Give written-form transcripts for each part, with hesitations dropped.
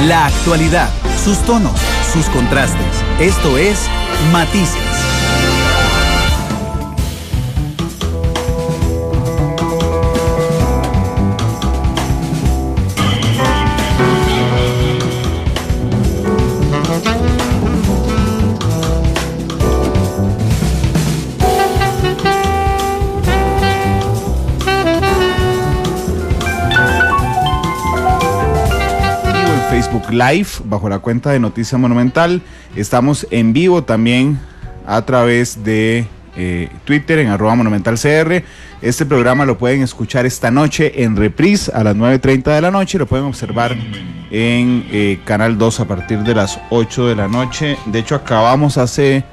La actualidad, sus tonos, sus contrastes. Esto es Matices. Facebook Live, bajo la cuenta de Noticia Monumental. Estamos en vivo también a través de Twitter en @monumentalcr. Este programa lo pueden escuchar esta noche en reprise a las 9:30 de la noche. Lo pueden observar en Canal 2 a partir de las 8 de la noche. De hecho, acabamos hace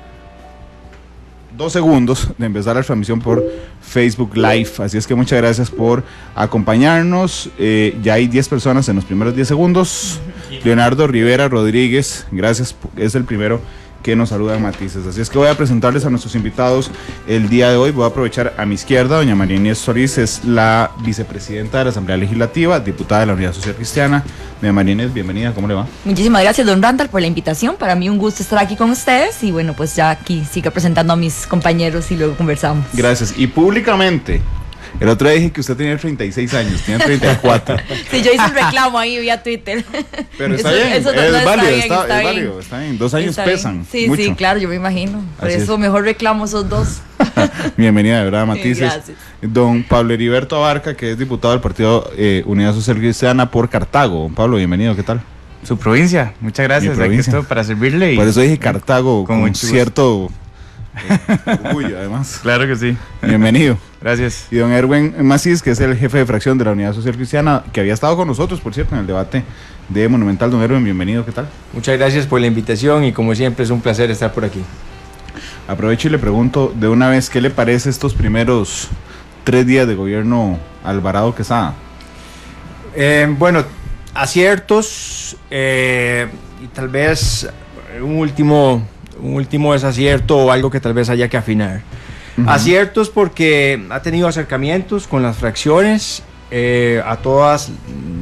2 segundos de empezar la transmisión por Facebook Live, así es que muchas gracias por acompañarnos. Ya hay 10 personas en los primeros 10 segundos. Leonardo Rivera Rodríguez, gracias, es el primero que nos saluda en Matices. Así es que voy a presentarles a nuestros invitados el día de hoy. Voy a aprovechar a mi izquierda, doña María Inés Solís, es la vicepresidenta de la Asamblea Legislativa, diputada de la Unidad Social Cristiana. Doña María Inés, bienvenida, ¿cómo le va? Muchísimas gracias, don Randall, por la invitación. Para mí un gusto estar aquí con ustedes y bueno, pues ya aquí sigo presentando a mis compañeros y luego conversamos. Gracias. Y públicamente, el otro día dije que usted tenía 36 años, tiene 34. Sí, yo hice un reclamo ahí vía Twitter. Pero está bien, es válido, está bien. 2 años pesan. Sí, mucho. Sí, claro, yo me imagino. Por Así eso es. Mejor reclamo esos 2. Bienvenida, de verdad, Matices. Gracias. Don Pablo Heriberto Abarca, que es diputado del Partido Unidad Social Cristiana por Cartago. Don Pablo, bienvenido, ¿qué tal? Su provincia, muchas gracias. Aquí estoy para servirle. Por eso dije Cartago con cierto orgullo, además. Claro que sí. Bienvenido. Gracias. Y don Erwin Macís, que es el jefe de fracción de la Unidad Social Cristiana, que había estado con nosotros, por cierto, en el debate de Monumental. Don Erwin, bienvenido, ¿qué tal? Muchas gracias por la invitación y como siempre es un placer estar por aquí. Aprovecho y le pregunto de una vez, ¿qué le parece estos primeros 3 días de gobierno Alvarado Quesada? Bueno, aciertos y tal vez un último desacierto o algo que tal vez haya que afinar. Aciertos porque ha tenido acercamientos con las fracciones, a todas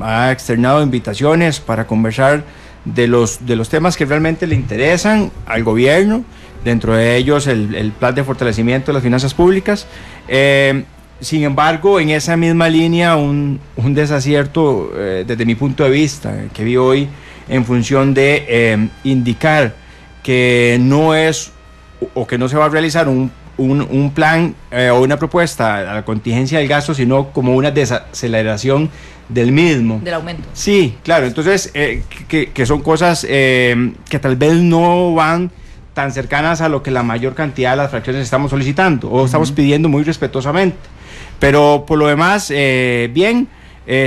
ha externado invitaciones para conversar de los temas que realmente le interesan al gobierno, dentro de ellos el plan de fortalecimiento de las finanzas públicas. Sin embargo, en esa misma línea, un desacierto desde mi punto de vista, que vi hoy en función de indicar que no es o que no se va a realizar un plan o una propuesta a la contingencia del gasto, sino como una desaceleración del mismo. Del aumento. Sí, claro, entonces que son cosas que tal vez no van tan cercanas a lo que la mayor cantidad de las fracciones estamos solicitando o estamos pidiendo muy respetuosamente. Pero por lo demás, bien,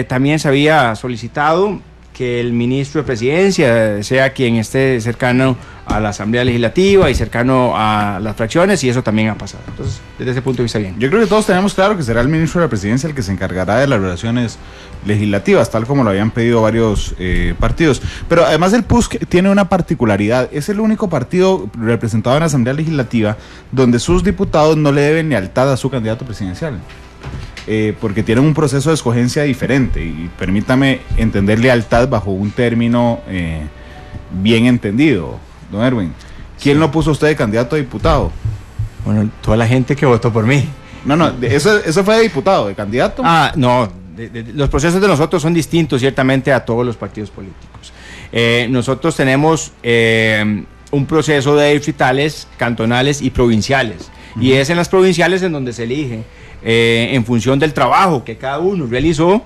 también se había solicitado que el ministro de Presidencia sea quien esté cercano a la Asamblea Legislativa y cercano a las fracciones, y eso también ha pasado. Entonces, desde ese punto de vista, bien. Yo creo que todos tenemos claro que será el ministro de la Presidencia el que se encargará de las relaciones legislativas, tal como lo habían pedido varios partidos. Pero además el PUSC tiene una particularidad, es el único partido representado en la Asamblea Legislativa donde sus diputados no le deben lealtad a su candidato presidencial. Porque tienen un proceso de escogencia diferente, y permítame entender lealtad bajo un término bien entendido, don Erwin. ¿Quién lo puso usted de candidato a diputado? Bueno, toda la gente que votó por mí. No, eso fue de diputado, de candidato. No, los procesos de nosotros son distintos ciertamente a todos los partidos políticos. Nosotros tenemos un proceso de distritales, cantonales y provinciales, y es en las provinciales en donde se elige en función del trabajo que cada uno realizó.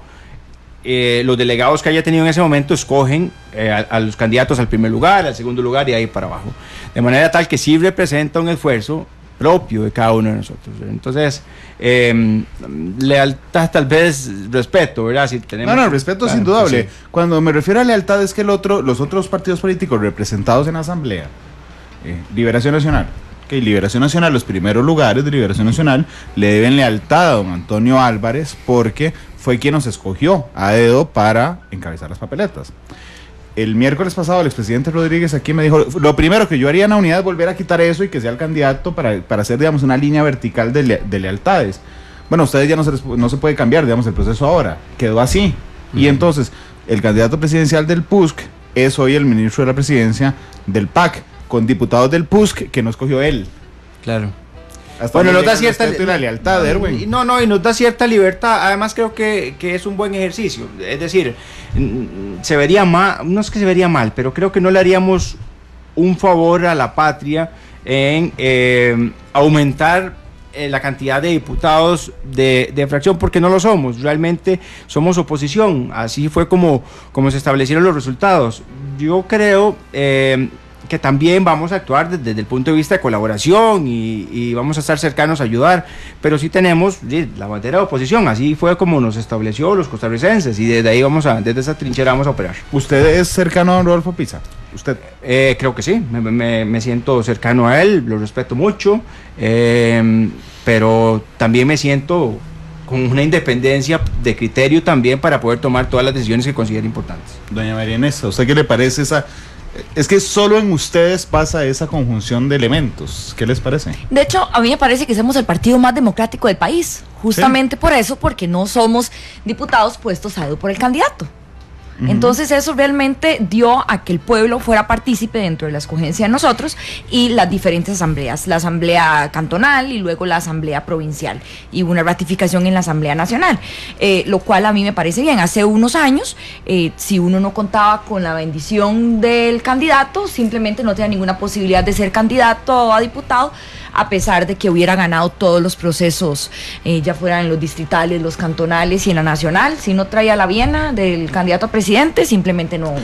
Los delegados que haya tenido en ese momento escogen a los candidatos al primer lugar, al segundo lugar y ahí para abajo, de manera tal que sí representa un esfuerzo propio de cada uno de nosotros. Entonces, lealtad, tal vez respeto, ¿verdad? Si tenemos, no, respeto es indudable. Sí. Cuando me refiero a lealtad es que los otros partidos políticos representados en la Asamblea, Liberación Nacional, Liberación Nacional, los primeros lugares de Liberación Nacional le deben lealtad a don Antonio Álvarez porque fue quien nos escogió a dedo para encabezar las papeletas. El miércoles pasado el expresidente Rodríguez aquí me dijo, lo primero que yo haría en la unidad es volver a quitar eso y que sea el candidato para hacer, digamos, una línea vertical de lealtades. Bueno, ustedes ya no se puede cambiar, digamos, el proceso ahora, quedó así. Y entonces el candidato presidencial del PUSC es hoy el ministro de la presidencia del PAC, con diputados del PUSC que no escogió él. Claro. Hasta bueno, nos da cierta lealtad, Erwin. No, y nos da cierta libertad. Además, creo que es un buen ejercicio. Es decir, se vería mal, no es que se vería mal, pero creo que no le haríamos un favor a la patria en aumentar la cantidad de diputados de fracción, porque no lo somos. Realmente somos oposición. Así fue como se establecieron los resultados. Yo creo que también vamos a actuar desde el punto de vista de colaboración y vamos a estar cercanos a ayudar, pero sí tenemos la bandera de oposición. Así fue como nos estableció los costarricenses, y desde ahí desde esa trinchera vamos a operar. ¿Usted es cercano a don Rodolfo Pizza? ¿Usted? Creo que sí, me siento cercano a él, lo respeto mucho, pero también me siento con una independencia de criterio también para poder tomar todas las decisiones que considere importantes. Doña María Inés, ¿a usted qué le parece esa? Es que solo en ustedes pasa esa conjunción de elementos. ¿Qué les parece? De hecho, a mí me parece que somos el partido más democrático del país. Justamente por eso, porque no somos diputados puestos a dedo por el candidato. Entonces eso realmente dio a que el pueblo fuera partícipe dentro de la escogencia de nosotros y las diferentes asambleas, la asamblea cantonal y luego la asamblea provincial y una ratificación en la asamblea nacional, lo cual a mí me parece bien. Hace unos años, si uno no contaba con la bendición del candidato, simplemente no tenía ninguna posibilidad de ser candidato a diputado, a pesar de que hubiera ganado todos los procesos, ya fueran en los distritales, los cantonales y en la nacional. Si no traía la viena del candidato a presidente, simplemente no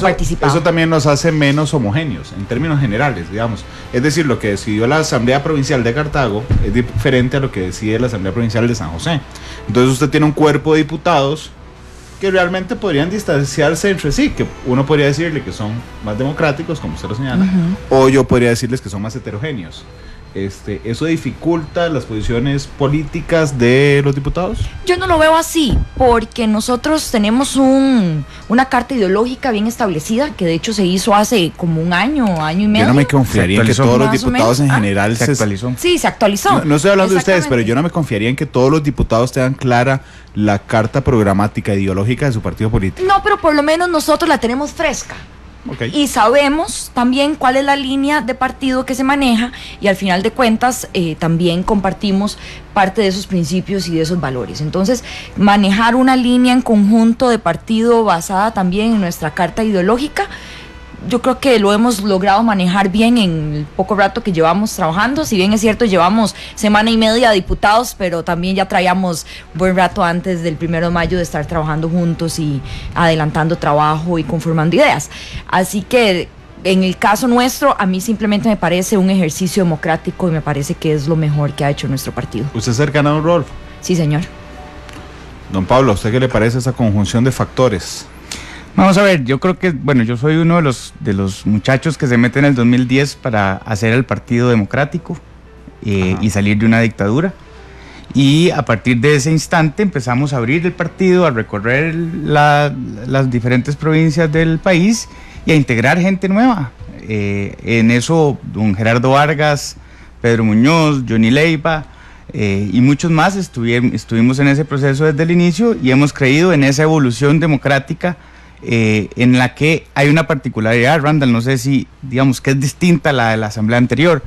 participaba. Eso también nos hace menos homogéneos, en términos generales, digamos. Es decir, lo que decidió la Asamblea Provincial de Cartago es diferente a lo que decide la Asamblea Provincial de San José. Entonces usted tiene un cuerpo de diputados que realmente podrían distanciarse entre sí, que uno podría decirle que son más democráticos, como usted lo señala, o yo podría decirles que son más heterogéneos. ¿Eso dificulta las posiciones políticas de los diputados? Yo no lo veo así, porque nosotros tenemos una carta ideológica bien establecida, que de hecho se hizo hace como un año y medio. Yo no me confiaría en que todos los diputados en general se actualizó. Sí, se actualizó. No estoy hablando de ustedes, pero yo no me confiaría en que todos los diputados tengan clara la carta programática ideológica de su partido político. No, pero por lo menos nosotros la tenemos fresca. Okay. Y sabemos también cuál es la línea de partido que se maneja, y al final de cuentas también compartimos parte de esos principios y de esos valores. Entonces, manejar una línea en conjunto de partido basada también en nuestra carta ideológica, yo creo que lo hemos logrado manejar bien en el poco rato que llevamos trabajando. Si bien es cierto, llevamos semana y media de diputados, pero también ya traíamos buen rato antes del 1 de mayo de estar trabajando juntos y adelantando trabajo y conformando ideas. Así que en el caso nuestro, a mí simplemente me parece un ejercicio democrático y me parece que es lo mejor que ha hecho nuestro partido. ¿Usted es cercano a don Rodolfo? Sí, señor. Don Pablo, ¿a usted qué le parece esa conjunción de factores? Vamos a ver, yo creo que, bueno, yo soy uno de los muchachos que se meten en el 2010 para hacer el Partido Democrático y salir de una dictadura. Y a partir de ese instante empezamos a abrir el partido, a recorrer las diferentes provincias del país y a integrar gente nueva. En eso, don Gerardo Vargas, Pedro Muñoz, Johnny Leiva y muchos más estuvimos en ese proceso desde el inicio y hemos creído en esa evolución democrática en la que hay una particularidad, Randall, no sé si digamos que es distinta a la de la asamblea anterior.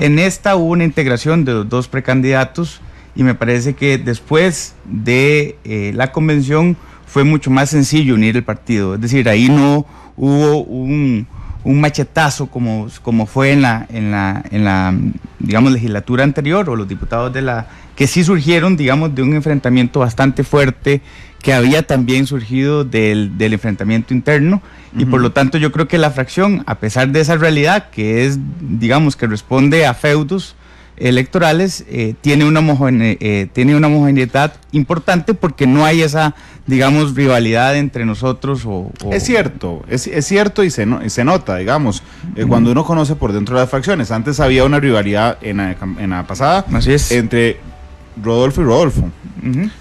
En esta hubo una integración de los dos precandidatos y me parece que después de la convención fue mucho más sencillo unir el partido, es decir, ahí no hubo un machetazo como fue en la digamos legislatura anterior, o los diputados que sí surgieron, digamos, de un enfrentamiento bastante fuerte que había también surgido del enfrentamiento interno, y por lo tanto yo creo que la fracción, a pesar de esa realidad que es, digamos, que responde a feudos electorales, tiene una homogeneidad importante porque no hay esa, digamos, rivalidad entre nosotros. Es cierto, es cierto y se nota, digamos, cuando uno conoce por dentro de las fracciones. Antes había una rivalidad en la pasada entre Rodolfo y Rodolfo,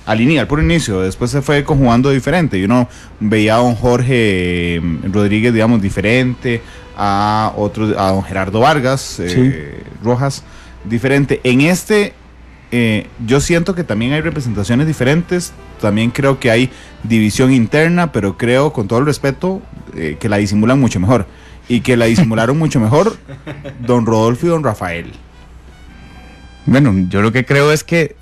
al puro inicio. Después se fue conjugando diferente y uno veía a don Jorge Rodríguez, digamos, diferente, a don Gerardo Vargas Rojas diferente. En este yo siento que también hay representaciones diferentes, también creo que hay división interna, pero creo, con todo el respeto, que la disimulan mucho mejor. Y que la disimularon mucho mejor don Rodolfo y don Rafael. Bueno, yo lo que creo es que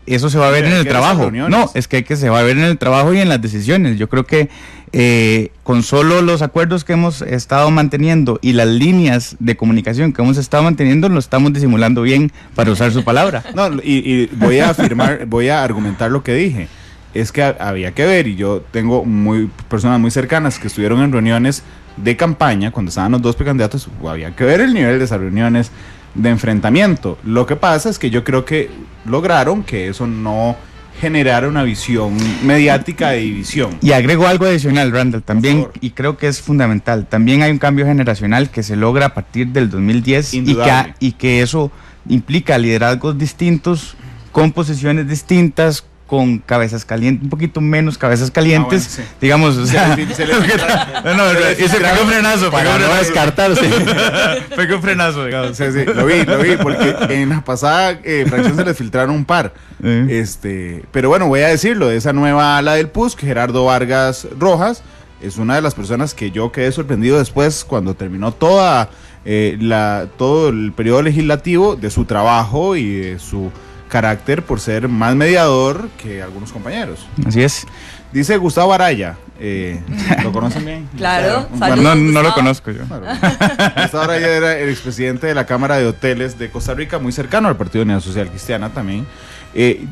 eso se va a ver en el trabajo. No, es que se va a ver en el trabajo y en las decisiones. Yo creo que con solo los acuerdos que hemos estado manteniendo y las líneas de comunicación que hemos estado manteniendo, lo estamos disimulando bien, para usar su palabra. No, y voy a afirmar, voy a argumentar lo que dije. Es que había que ver, y yo tengo personas muy cercanas que estuvieron en reuniones de campaña cuando estaban los dos precandidatos. Había que ver el nivel de esas reuniones de enfrentamiento. Lo que pasa es que yo creo que lograron que eso no generara una visión mediática de división. Y agrego algo adicional, Randall, también, y creo que es fundamental. También hay un cambio generacional que se logra a partir del 2010 y que eso implica liderazgos distintos, con posiciones distintas, con cabezas calientes, un poquito menos cabezas calientes, bueno, sí. Digamos, o sea, ese pegó un frenazo, para no descartarse. Pegó un frenazo, digamos. Sí, lo vi, porque en la pasada fracción se les filtraron un par. Pero bueno, voy a decirlo, de esa nueva ala del PUSC, Gerardo Vargas Rojas, es una de las personas que yo quedé sorprendido después, cuando terminó todo el periodo legislativo, de su trabajo y de su carácter, por ser más mediador que algunos compañeros. Así es. Dice Gustavo Araya, ¿lo conocen bien? Claro, bueno, no lo conozco yo. Claro. Gustavo Araya era el expresidente de la Cámara de Hoteles de Costa Rica, muy cercano al Partido Unidad Social Cristiana también.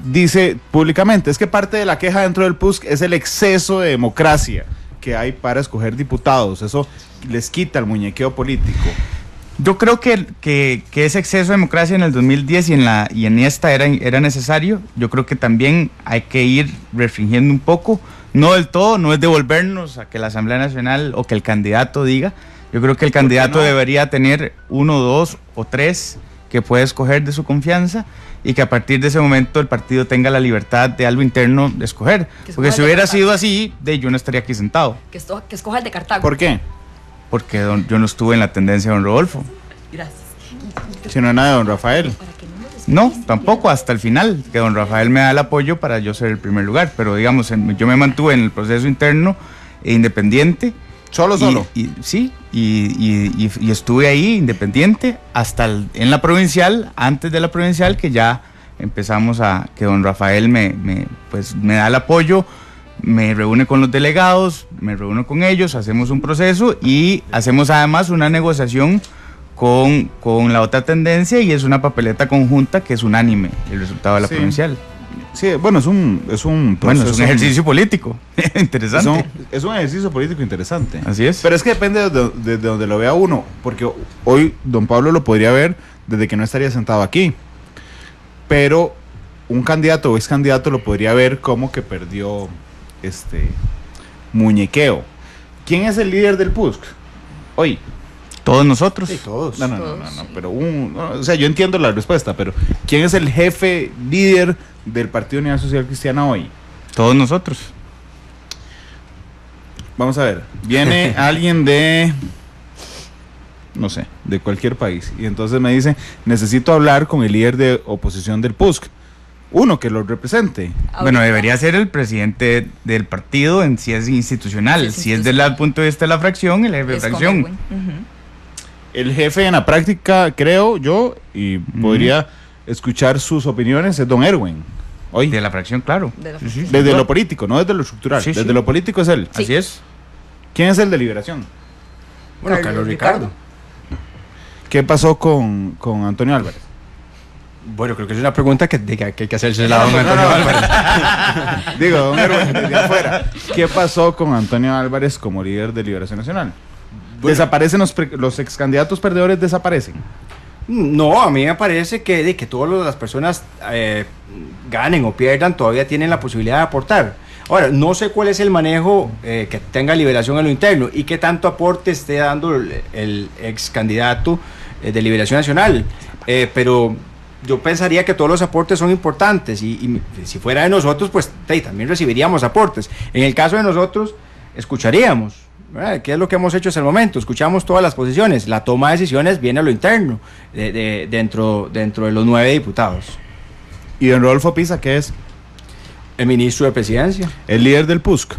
Dice públicamente, es que parte de la queja dentro del PUSC es el exceso de democracia que hay para escoger diputados. Eso les quita el muñequeo político. Yo creo que ese exceso de democracia en el 2010 y en esta era necesario. Yo creo que también hay que ir restringiendo un poco, no del todo, no es devolvernos a que la Asamblea Nacional o que el candidato diga. Yo creo que el candidato debería tener 1, 2 o 3 que puede escoger de su confianza, y que a partir de ese momento el partido tenga la libertad de algo interno de escoger. Porque si hubiera sido así, yo no estaría aquí sentado. Que escoja el de Cartago. ¿Por qué? Porque yo no estuve en la tendencia de don Rodolfo. Gracias. Si no es nada de don Rafael. No, tampoco, hasta el final, que don Rafael me da el apoyo para yo ser el primer lugar, pero digamos, yo me mantuve en el proceso interno independiente. ¿Solo? Sí, y estuve ahí independiente hasta en la provincial, antes de la provincial, que ya empezamos que don Rafael me da el apoyo, me reúne con los delegados, me reúno con ellos, hacemos un proceso y hacemos además una negociación con la otra tendencia, y es una papeleta conjunta que es unánime el resultado de la provincial. Sí, bueno, es un ejercicio político interesante. Es un ejercicio político interesante. Así es. Pero es que depende de donde lo vea uno, porque hoy don Pablo lo podría ver desde que no estaría sentado aquí. Pero un candidato o ex candidato lo podría ver como que perdió muñequeo. ¿Quién es el líder del PUSC hoy? Todos nosotros. Sí, todos. No, pero o sea, yo entiendo la respuesta, pero ¿quién es el jefe líder del Partido Unidad Social Cristiana hoy? Todos nosotros. Vamos a ver, viene alguien de, no sé, de cualquier país, y entonces me dice, necesito hablar con el líder de oposición del PUSC, uno que lo represente. Bueno, debería ser el presidente del partido, si es institucional, si es desde el punto de vista de la fracción, el jefe de fracción. El jefe en la práctica, creo yo, y podría escuchar sus opiniones, es don Erwin. Hoy. De la fracción, claro. Desde lo político, no desde lo estructural. Desde lo político es él. Sí. Así es. ¿Quién es el de Liberación? Bueno, Carlos Ricardo. ¿Qué pasó con Antonio Álvarez? Bueno, creo que es una pregunta que hay que hacerse a don Antonio Álvarez. Digo, don Erwin, desde afuera. ¿Qué pasó con Antonio Álvarez como líder de Liberación Nacional? Bueno, ¿desaparecen los ex candidatos perdedores? ¿Desaparecen? No, a mí me parece que todas las personas ganen o pierdan, todavía tienen la posibilidad de aportar. Ahora, no sé cuál es el manejo que tenga Liberación en lo interno y qué tanto aporte esté dando el ex candidato de Liberación Nacional, pero yo pensaría que todos los aportes son importantes, y si fuera de nosotros, pues también recibiríamos aportes. En el caso de nosotros, escucharíamos. ¿Qué es lo que hemos hecho hasta el momento? Escuchamos todas las posiciones. La toma de decisiones viene a lo interno, dentro de los 9 diputados. ¿Y don Rodolfo Pisa qué es? El ministro de Presidencia. El líder del PUSC.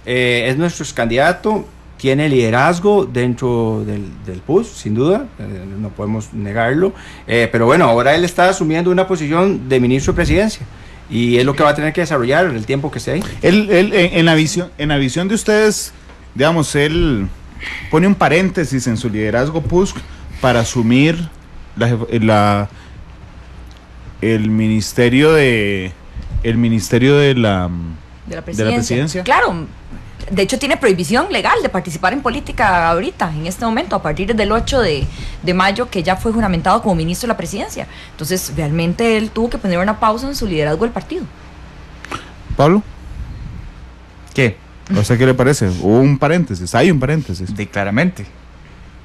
Es nuestro candidato, tiene liderazgo dentro del PUSC, sin duda, no podemos negarlo, pero bueno, ahora él está asumiendo una posición de ministro de Presidencia y es lo que va a tener que desarrollar el tiempo que esté ahí. Él, en la visión de ustedes, digamos, él pone un paréntesis en su liderazgo PUSC para asumir el ministerio de la presidencia. Claro, de hecho tiene prohibición legal de participar en política ahorita, en este momento, a partir del 8 de mayo, que ya fue juramentado como ministro de la presidencia. Entonces, realmente él tuvo que poner una pausa en su liderazgo del partido. ¿Pablo? ¿Qué? ¿A usted qué le parece? Hubo un paréntesis, hay un paréntesis. Claramente.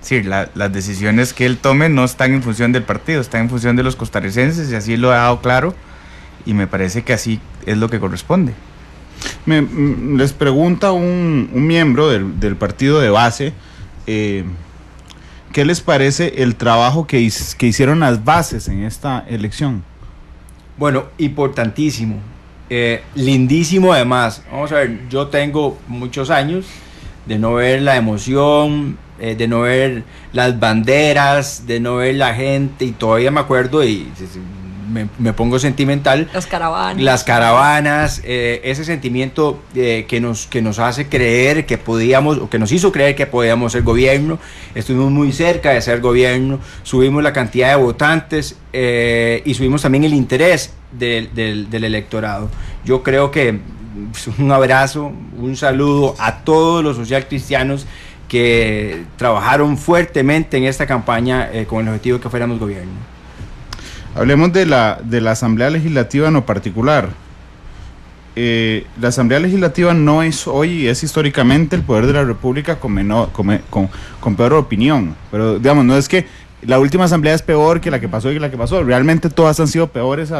Sí, las decisiones que él tome no están en función del partido, están en función de los costarricenses, y así lo ha dado claro, y me parece que así es lo que corresponde. Les pregunta un miembro del partido de base, ¿qué les parece el trabajo que hicieron las bases en esta elección? Bueno, importantísimo, lindísimo además. Vamos a ver, yo tengo muchos años de no ver la emoción, de no ver las banderas, de no ver la gente, y todavía me acuerdo y me pongo sentimental. Las caravanas, ese sentimiento que nos hace creer que podíamos, o que nos hizo creer que podíamos ser gobierno. Estuvimos muy cerca de ser gobierno, subimos la cantidad de votantes y subimos también el interés del electorado. Yo creo que un abrazo, un saludo a todos los socialcristianos que trabajaron fuertemente en esta campaña con el objetivo de que fuéramos gobierno. Hablemos de la Asamblea Legislativa en lo particular. La Asamblea Legislativa no es hoy, es históricamente el poder de la República con peor opinión. Pero, digamos, no es que la última Asamblea es peor que la que pasó y la que pasó. Realmente todas han sido peores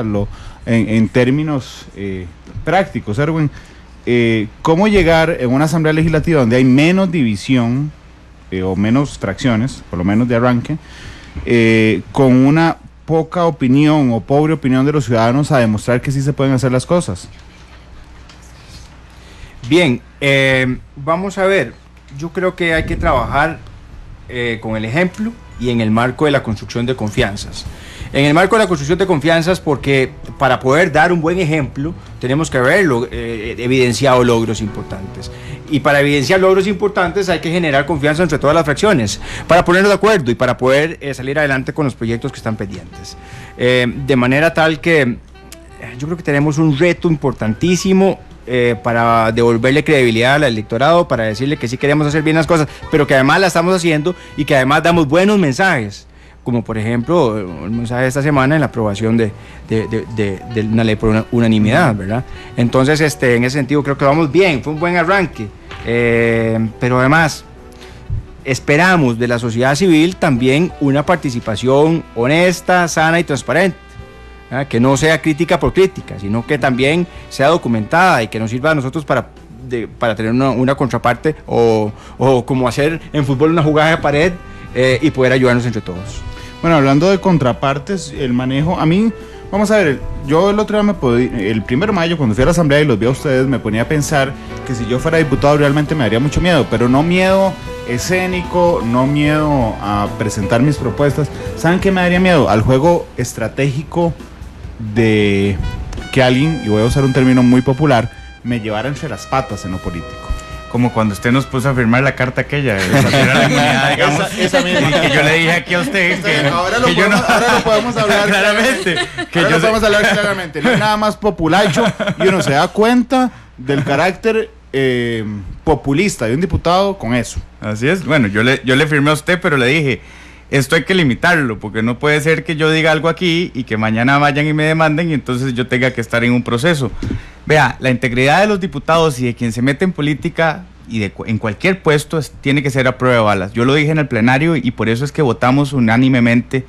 en términos prácticos. Erwin, ¿cómo llegar en una Asamblea Legislativa donde hay menos división o menos fracciones, por lo menos de arranque, con una poca opinión o pobre opinión de los ciudadanos, a demostrar que sí se pueden hacer las cosas? Bien, vamos a ver, yo creo que hay que trabajar con el ejemplo y en el marco de la construcción de confianzas. En el marco de la construcción de confianzas, porque para poder dar un buen ejemplo tenemos que haber evidenciado logros importantes, y para evidenciar logros importantes hay que generar confianza entre todas las fracciones para ponernos de acuerdo y para poder salir adelante con los proyectos que están pendientes, de manera tal que yo creo que tenemos un reto importantísimo para devolverle credibilidad al electorado, para decirle que sí queremos hacer bien las cosas, pero que además la estamos haciendo y que además damos buenos mensajes, como por ejemplo el mensaje de esta semana en la aprobación de una ley por unanimidad, ¿verdad? Entonces, en ese sentido creo que vamos bien, fue un buen arranque, pero además esperamos de la sociedad civil también una participación honesta, sana y transparente, ¿verdad? Que no sea crítica por crítica, sino que también sea documentada y que nos sirva a nosotros para tener una contraparte o como hacer en fútbol una jugada de pared y poder ayudarnos entre todos. Bueno, hablando de contrapartes, el manejo, a mí, vamos a ver, yo el otro día el 1 de mayo, cuando fui a la asamblea y los vi a ustedes, me ponía a pensar que si yo fuera diputado realmente me daría mucho miedo, pero no miedo escénico, no miedo a presentar mis propuestas. ¿Saben qué me daría miedo? Al juego estratégico de que alguien, y voy a usar un término muy popular, me llevara entre las patas en lo político. Como cuando usted nos puso a firmar la carta aquella de la inmunidad, digamos, esa misma. que yo le dije aquí a usted que ahora lo podemos hablar claramente. Podemos hablar claramente. No es nada más populacho, y uno se da cuenta del carácter populista de un diputado con eso. Así es. Bueno, yo le firmé a usted, pero le dije, esto hay que limitarlo, porque no puede ser que yo diga algo aquí y que mañana vayan y me demanden y entonces yo tenga que estar en un proceso. Vea, la integridad de los diputados y de quien se mete en política y en cualquier puesto tiene que ser a prueba de balas. Yo lo dije en el plenario y por eso es que votamos unánimemente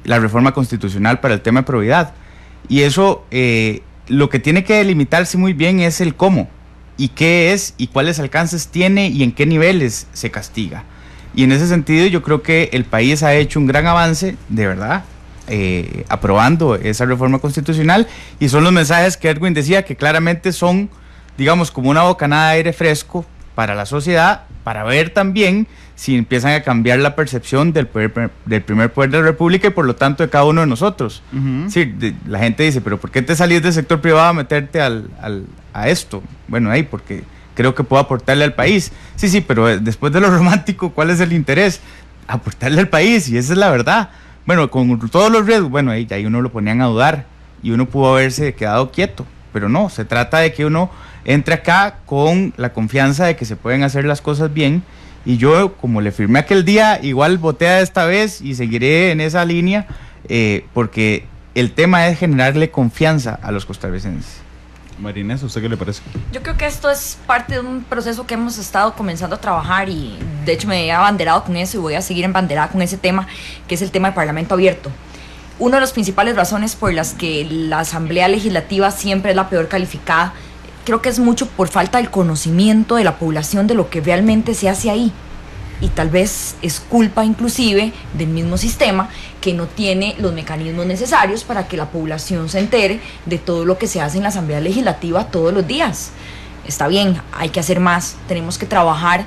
la reforma constitucional para el tema de probidad. Y eso, lo que tiene que delimitarse muy bien es el cómo, y qué es, y cuáles alcances tiene, y en qué niveles se castiga. Y en ese sentido yo creo que el país ha hecho un gran avance, de verdad, aprobando esa reforma constitucional, y son los mensajes que Edwin decía, que claramente son, digamos, como una bocanada de aire fresco para la sociedad, para ver también si empiezan a cambiar la percepción del primer poder de la República y por lo tanto de cada uno de nosotros. Sí, la gente dice, pero ¿por qué te salís del sector privado a meterte a esto? Bueno, ahí porque creo que puedo aportarle al país. Sí, pero después de lo romántico, ¿cuál es el interés? Aportarle al país, y esa es la verdad. Bueno, con todos los riesgos, bueno, ahí uno lo ponían a dudar y uno pudo haberse quedado quieto, pero no, se trata de que uno entre acá con la confianza de que se pueden hacer las cosas bien, y yo, como le firmé aquel día, igual voté a esta vez y seguiré en esa línea, porque el tema es generarle confianza a los costarricenses. María Inés, ¿a usted qué le parece? Yo creo que esto es parte de un proceso que hemos estado comenzando a trabajar, y de hecho me he abanderado con eso y voy a seguir embanderada con ese tema, que es el tema del Parlamento abierto. Una de las principales razones por las que la Asamblea Legislativa siempre es la peor calificada, creo que es mucho por falta del conocimiento de la población de lo que realmente se hace ahí. Y tal vez es culpa inclusive del mismo sistema, que no tiene los mecanismos necesarios para que la población se entere de todo lo que se hace en la Asamblea Legislativa todos los días. Está bien, hay que hacer más, tenemos que trabajar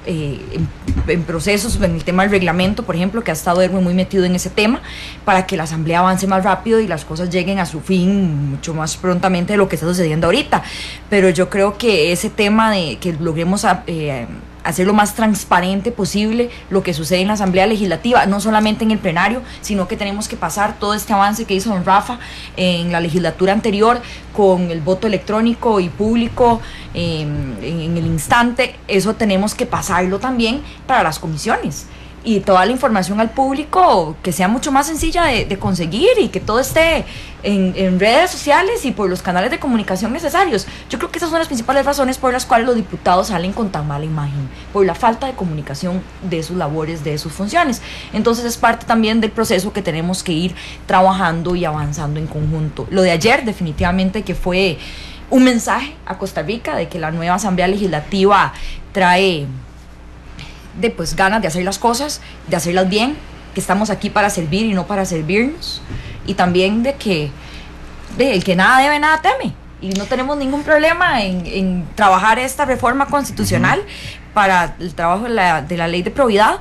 en procesos, en el tema del reglamento, por ejemplo, que ha estado Edwin muy metido en ese tema, para que la Asamblea avance más rápido y las cosas lleguen a su fin mucho más prontamente de lo que está sucediendo ahorita. Pero yo creo que ese tema de que logremos hacer lo más transparente posible lo que sucede en la Asamblea Legislativa, no solamente en el plenario, sino que tenemos que pasar todo este avance que hizo don Rafa en la legislatura anterior con el voto electrónico y público en el instante. Eso tenemos que pasarlo también para las comisiones, y toda la información al público que sea mucho más sencilla de conseguir, y que todo esté en redes sociales y por los canales de comunicación necesarios. Yo creo que esas son las principales razones por las cuales los diputados salen con tan mala imagen, por la falta de comunicación de sus labores, de sus funciones. Entonces es parte también del proceso que tenemos que ir trabajando y avanzando en conjunto. Lo de ayer definitivamente que fue un mensaje a Costa Rica de que la nueva Asamblea Legislativa trae pues ganas de hacer las cosas, de hacerlas bien, que estamos aquí para servir y no para servirnos, y también de que el que nada debe, nada teme, y no tenemos ningún problema en trabajar esta reforma constitucional para el trabajo de la ley de probidad,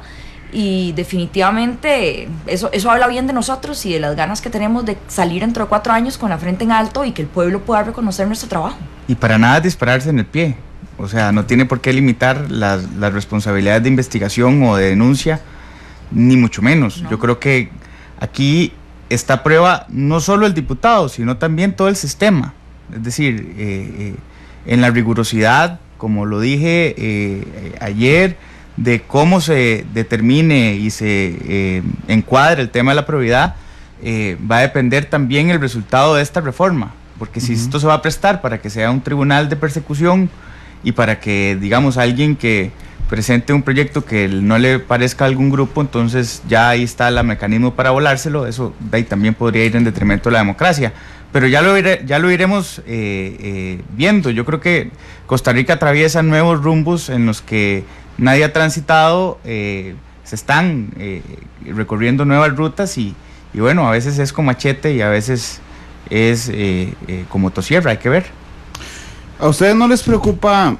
y definitivamente eso habla bien de nosotros y de las ganas que tenemos de salir dentro de 4 años con la frente en alto y que el pueblo pueda reconocer nuestro trabajo. Y para nada dispararse en el pie. O sea, no tiene por qué limitar las responsabilidades de investigación o de denuncia, ni mucho menos. No. Yo creo que aquí está a prueba no solo el diputado, sino también todo el sistema. Es decir, en la rigurosidad, como lo dije ayer, de cómo se determine y se encuadre el tema de la probidad, va a depender también el resultado de esta reforma. Porque si esto se va a prestar para que sea un tribunal de persecución, y para que, digamos, alguien que presente un proyecto que no le parezca a algún grupo, entonces ya ahí está el mecanismo para volárselo, eso de ahí también podría ir en detrimento de la democracia. Pero ya lo iremos viendo. Yo creo que Costa Rica atraviesa nuevos rumbos en los que nadie ha transitado, se están recorriendo nuevas rutas, y bueno, a veces es con machete y a veces es con motosierra, hay que ver. ¿A ustedes no les preocupa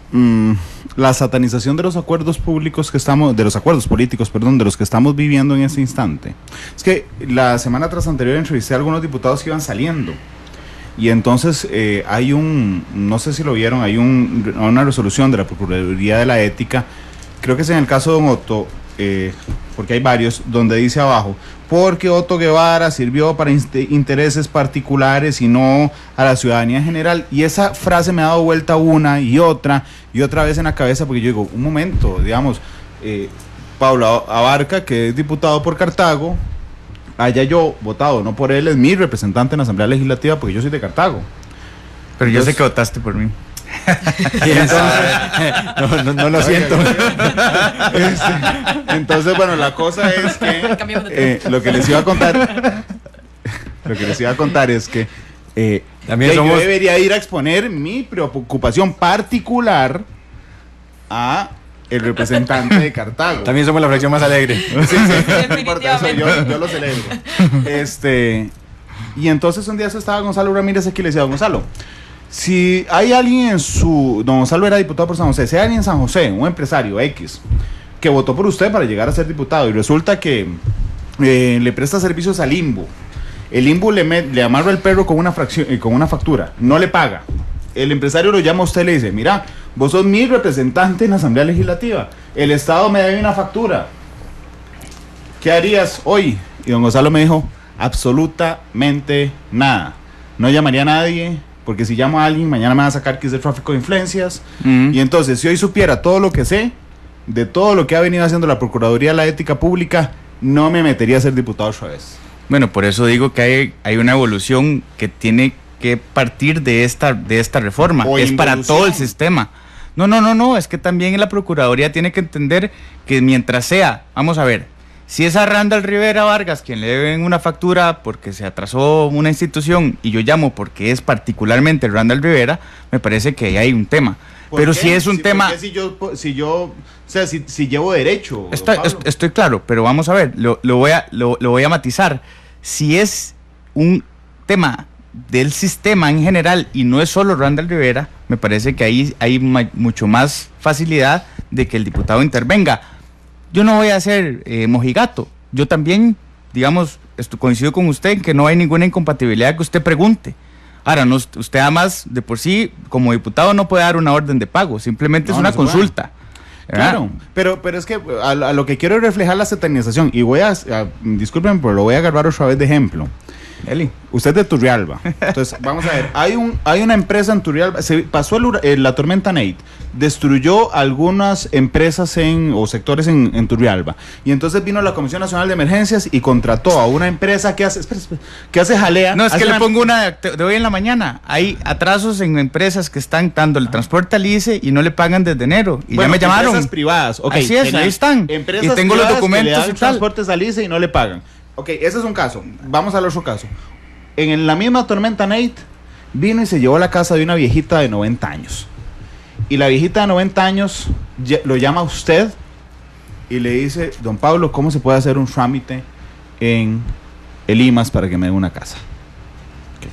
la satanización de los acuerdos públicos de los acuerdos políticos, de los que estamos viviendo en este instante? Es que la semana tras anterior entrevisté a algunos diputados que iban saliendo, y entonces hay no sé si lo vieron, hay una resolución de la Procuraduría de la Ética, creo que es en el caso de don Otto, porque hay varios, donde dice abajo: porque Otto Guevara sirvió para intereses particulares y no a la ciudadanía en general. Y esa frase me ha dado vuelta una y otra vez en la cabeza, porque yo digo, un momento, digamos, Pablo Abarca, que es diputado por Cartago, haya yo votado no por él, es mi representante en la Asamblea Legislativa porque yo soy de Cartago. Pero yo sé que votaste por mí. No lo siento. Entonces, bueno, la cosa es que lo que les iba a contar es que también yo debería ir a exponer mi preocupación particular a el representante de Cartago. También somos la fracción más alegre. Sí, no importa, eso yo lo celebro. Y entonces un día estaba Gonzalo Ramírez aquí y le decía, Gonzalo, si hay alguien don Gonzalo era diputado por San José, si hay alguien en San José, un empresario X, que votó por usted para llegar a ser diputado y resulta que le presta servicios al Limbo, el Limbo le amarra el perro con una factura, no le paga, el empresario lo llama a usted y le dice, mira, vos sos mi representante en la Asamblea Legislativa, el Estado me debe una factura, ¿qué harías hoy? Y don Gonzalo me dijo, absolutamente nada, no llamaría a nadie, porque si llamo a alguien mañana me van a sacar que es de tráfico de influencias. Y entonces si hoy supiera todo lo que sé de todo lo que ha venido haciendo la Procuraduría de la Ética Pública, no me metería a ser diputado otra vez. Bueno, por eso digo que hay una evolución que tiene que partir de esta reforma, es para todo el sistema. No, es que también la Procuraduría tiene que entender que mientras sea, vamos a ver, si es a Randall Rivera Vargas quien le deben una factura porque se atrasó una institución y yo llamo porque es particularmente Randall Rivera, me parece que ahí hay un tema. Pero si es un tema... Si llevo derecho... Estoy claro, pero vamos a ver, lo voy a matizar. Si es un tema del sistema en general y no es solo Randall Rivera, me parece que ahí hay mucho más facilidad de que el diputado intervenga. Yo no voy a ser mojigato. Yo también, digamos, coincido con usted en que no hay ninguna incompatibilidad que usted pregunte. Ahora, usted además, de por sí, como diputado no puede dar una orden de pago, simplemente es una consulta. Claro, pero es que a lo que quiero es reflejar la satanización, y disculpen, pero lo voy a agarrar otra vez de ejemplo. Eli, usted es de Turrialba. Entonces, vamos a ver, hay una empresa en Turrialba, se pasó la tormenta Nate, destruyó algunas empresas o sectores en Turrialba. Y entonces vino la Comisión Nacional de Emergencias y contrató a una empresa que hace jalea. No, es que le pongo una de hoy en la mañana. Hay atrasos en empresas que están dando el transporte al ICE y no le pagan desde enero. Y ya me llamaron. Empresas privadas, okay. Así es, ahí están. Empresas y tengo los documentos que le dan transportes al ICE y no le pagan. Ok, ese es un caso. Vamos al otro caso. En la misma tormenta Nate, vino y se llevó a la casa de una viejita de 90 años. Y la viejita de 90 años lo llama a usted y le dice, don Pablo, ¿cómo se puede hacer un trámite en el IMAS para que me den una casa? Okay.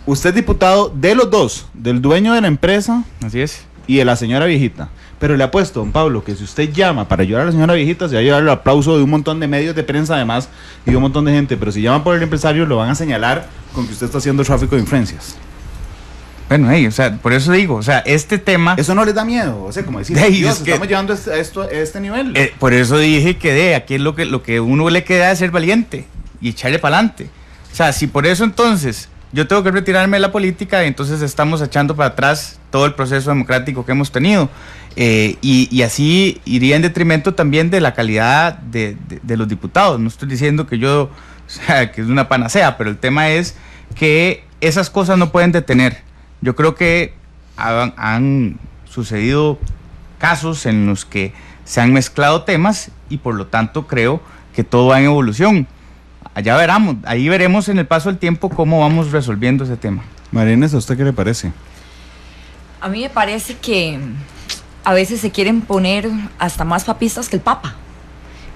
Usted es diputado de los dos, del dueño de la empresa. Así es. Y de la señora viejita. Pero le apuesto, don Pablo, que si usted llama para ayudar a la señora viejita, se va a llevar el aplauso de un montón de medios de prensa además y de un montón de gente. Pero si llama por el empresario, lo van a señalar con que usted está haciendo tráfico de influencias. Bueno, o sea, por eso digo, o sea, este tema... Eso no les da miedo, o sea, como decir, Dios, estamos llevando a este nivel. Por eso dije que aquí es lo que uno le queda de ser valiente y echarle para adelante. O sea, si por eso entonces yo tengo que retirarme de la política, entonces estamos echando para atrás todo el proceso democrático que hemos tenido. Y así iría en detrimento también de la calidad de los diputados. No estoy diciendo que que es una panacea, pero el tema es que esas cosas no pueden detener. Yo creo que han sucedido casos en los que se han mezclado temas y por lo tanto creo que todo va en evolución. Allá ahí veremos en el paso del tiempo cómo vamos resolviendo ese tema. María Inés, ¿a usted qué le parece? A mí me parece que a veces se quieren poner hasta más papistas que el Papa,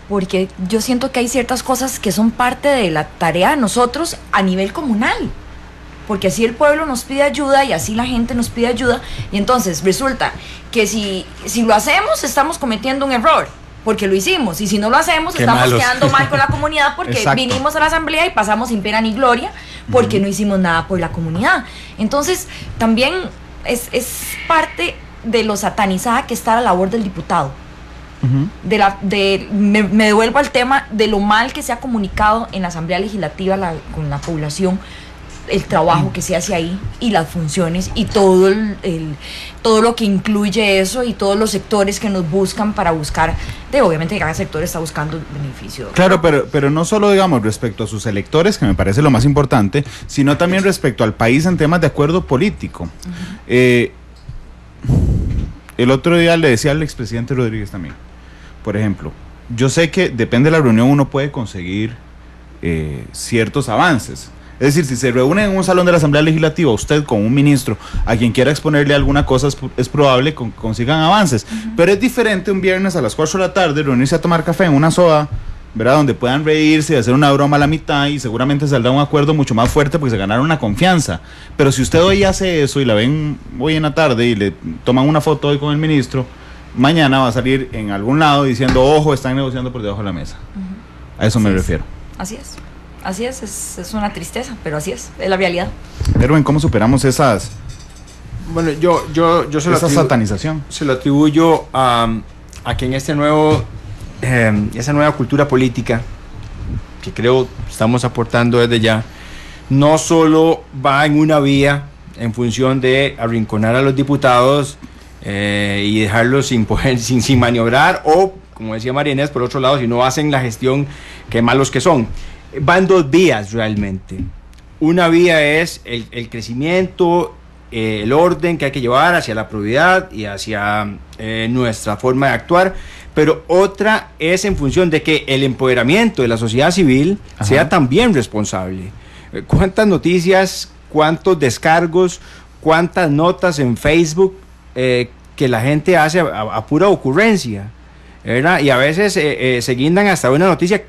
porque yo siento que hay ciertas cosas que son parte de la tarea de nosotros a nivel comunal, porque así el pueblo nos pide ayuda y así la gente nos pide ayuda, y entonces resulta que si lo hacemos estamos cometiendo un error, porque lo hicimos, y si no lo hacemos estamos quedando mal con la comunidad porque vinimos a la asamblea y pasamos sin pena ni gloria porque no hicimos nada por la comunidad. Entonces también es parte de lo satanizada que está la labor del diputado. Me devuelvo al tema de lo mal que se ha comunicado en la Asamblea Legislativa con la población, el trabajo que se hace ahí y las funciones y todo lo que incluye eso y todos los sectores que nos buscan para buscar, obviamente cada sector está buscando beneficio. Claro, pero no solo digamos respecto a sus electores, que me parece lo más importante, sino también respecto al país en temas de acuerdo político. El otro día le decía al expresidente Rodríguez también, por ejemplo, yo sé que depende de la reunión uno puede conseguir ciertos avances. Es decir, si se reúne en un salón de la Asamblea Legislativa, usted con un ministro, a quien quiera exponerle alguna cosa, es probable que consigan avances. Pero es diferente un viernes a las 4 de la tarde reunirse a tomar café en una soda, ¿verdad? Donde puedan reírse y hacer una broma a la mitad y seguramente saldrá un acuerdo mucho más fuerte porque se ganaron una confianza. Pero si usted hoy hace eso y la ven hoy en la tarde y le toman una foto hoy con el ministro, mañana va a salir en algún lado diciendo, ojo, están negociando por debajo de la mesa. A eso me refiero. Así es. Así es una tristeza, pero así es la realidad. Pero ¿cómo superamos esas? Bueno, yo se lo esa satanización. Se lo atribuyo a que en esa nueva cultura política, que creo estamos aportando desde ya, no solo va en una vía en función de arrinconar a los diputados y dejarlos sin poder, sin maniobrar, o, como decía María Inés, por otro lado, si no hacen la gestión, qué malos que son. Van dos vías realmente. Una vía es el crecimiento, el orden que hay que llevar hacia la probidad y hacia nuestra forma de actuar, pero otra es en función de que el empoderamiento de la sociedad civil sea también responsable. ¿Cuántas noticias, cuántos descargos, cuántas notas en Facebook que la gente hace a pura ocurrencia, ¿verdad? Y a veces se guindan hasta una noticia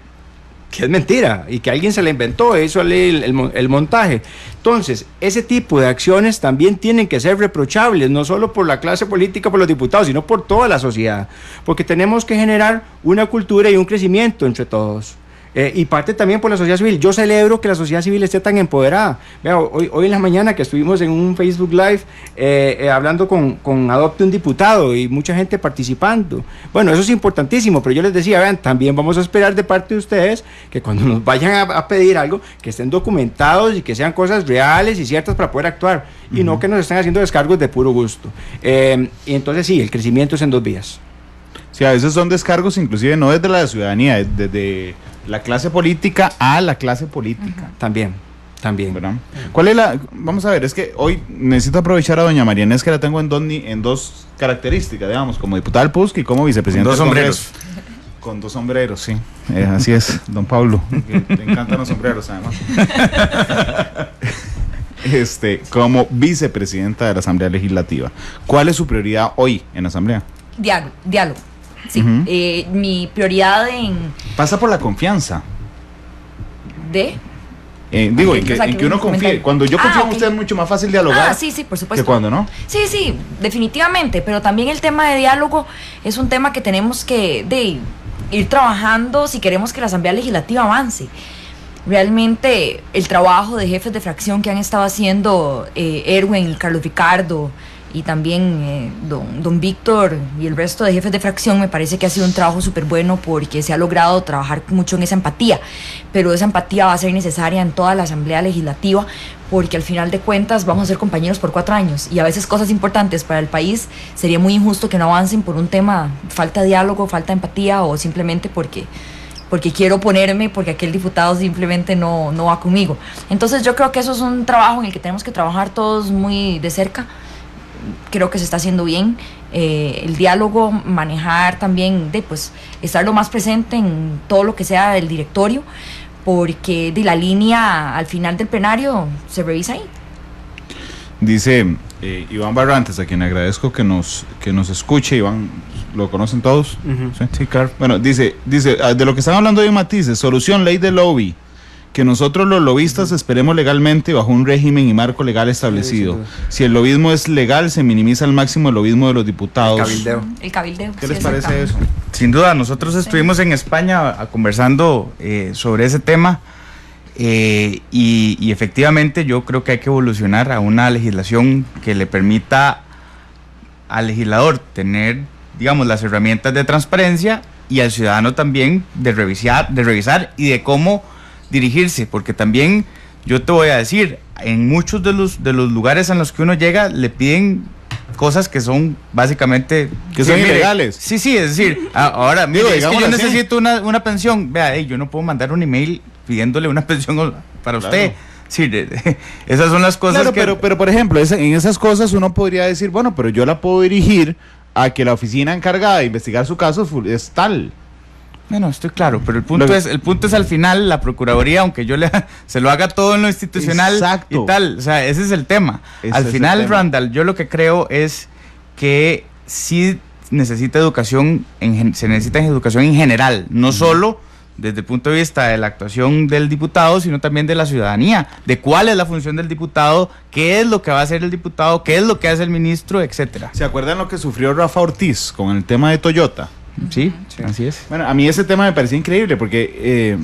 que es mentira y que alguien se la inventó, hizo el montaje. Entonces, ese tipo de acciones también tienen que ser reprochables, no solo por la clase política, por los diputados, sino por toda la sociedad, porque tenemos que generar una cultura y un crecimiento entre todos. Y parte también por la sociedad civil. Yo celebro que la sociedad civil esté tan empoderada. Vea, hoy en la mañana que estuvimos en un Facebook Live hablando con Adopte un Diputado y mucha gente participando. Bueno, eso es importantísimo, pero yo les decía, vean, también vamos a esperar de parte de ustedes que cuando nos vayan a pedir algo, que estén documentados y que sean cosas reales y ciertas para poder actuar, y no que nos estén haciendo descargos de puro gusto. Y entonces sí, el crecimiento es en dos vías. Sí, a veces son descargos inclusive no desde la ciudadanía, desde la clase política a la clase política. También. ¿Verdad? ¿Cuál es la? Vamos a ver, es que hoy necesito aprovechar a doña María Inés, que la tengo en dos características, digamos, como diputada del PUSC y como vicepresidenta. Con dos sombreros. Con dos sombreros, sí. Así es, don Pablo. Le encantan los sombreros, además. Como vicepresidenta de la Asamblea Legislativa, ¿cuál es su prioridad hoy en la Asamblea? Diálogo. Sí, mi prioridad pasa por la confianza. En que uno confíe. Cuando yo confío en usted es mucho más fácil dialogar. Sí, por supuesto. Que cuando no. Sí, definitivamente. Pero también el tema de diálogo es un tema que tenemos que ir trabajando si queremos que la Asamblea Legislativa avance. Realmente el trabajo de jefes de fracción que han estado haciendo Erwin, Carlos Ricardo y también don Víctor y el resto de jefes de fracción, me parece que ha sido un trabajo súper bueno porque se ha logrado trabajar mucho en esa empatía, pero esa empatía va a ser necesaria en toda la Asamblea Legislativa porque al final de cuentas vamos a ser compañeros por 4 años y a veces cosas importantes para el país sería muy injusto que no avancen por un tema, falta de diálogo, falta de empatía o simplemente porque quiero oponerme, porque aquel diputado simplemente no va conmigo. Entonces yo creo que eso es un trabajo en el que tenemos que trabajar todos muy de cerca. Creo que se está haciendo bien, el diálogo, manejar también, estar lo más presente en todo lo que sea el directorio, porque de la línea al final del plenario se revisa ahí. Dice Iván Barrantes, a quien agradezco que nos escuche. Iván, ¿lo conocen todos? Sí, claro. Bueno, dice, de lo que están hablando hoy matices, solución, ley de lobby. Que nosotros los lobistas esperemos legalmente bajo un régimen y marco legal establecido. Si el lobismo es legal, se minimiza al máximo el lobismo de los diputados. El cabildeo. ¿Qué les parece eso? Sin duda, nosotros estuvimos en España conversando sobre ese tema y efectivamente yo creo que hay que evolucionar a una legislación que le permita al legislador tener, digamos, las herramientas de transparencia y al ciudadano también de revisar y de cómo dirigirse, porque también yo te voy a decir, en muchos de los lugares en los que uno llega le piden cosas que son básicamente que son ilegales. Sí, es decir, ahora mire, es que yo necesito una pensión, vea, yo no puedo mandar un email pidiéndole una pensión para usted. Sí, esas son las cosas pero por ejemplo, en esas cosas uno podría decir, bueno, pero yo la puedo dirigir a que la oficina encargada de investigar su caso es tal. Bueno, estoy claro, pero el punto es al final la Procuraduría, aunque yo se lo haga todo en lo institucional. Exacto. Y tal, o sea, ese es el tema. Ese Al es final, el tema. Randall, yo lo que creo es que sí necesita educación, se necesita educación en general, no solo desde el punto de vista de la actuación del diputado, sino también de la ciudadanía, de cuál es la función del diputado, qué es lo que va a hacer el diputado, qué es lo que hace el ministro, etcétera. ¿Se acuerdan lo que sufrió Rafa Ortiz con el tema de Toyota? Sí, así es. Bueno, a mí ese tema me parecía increíble porque,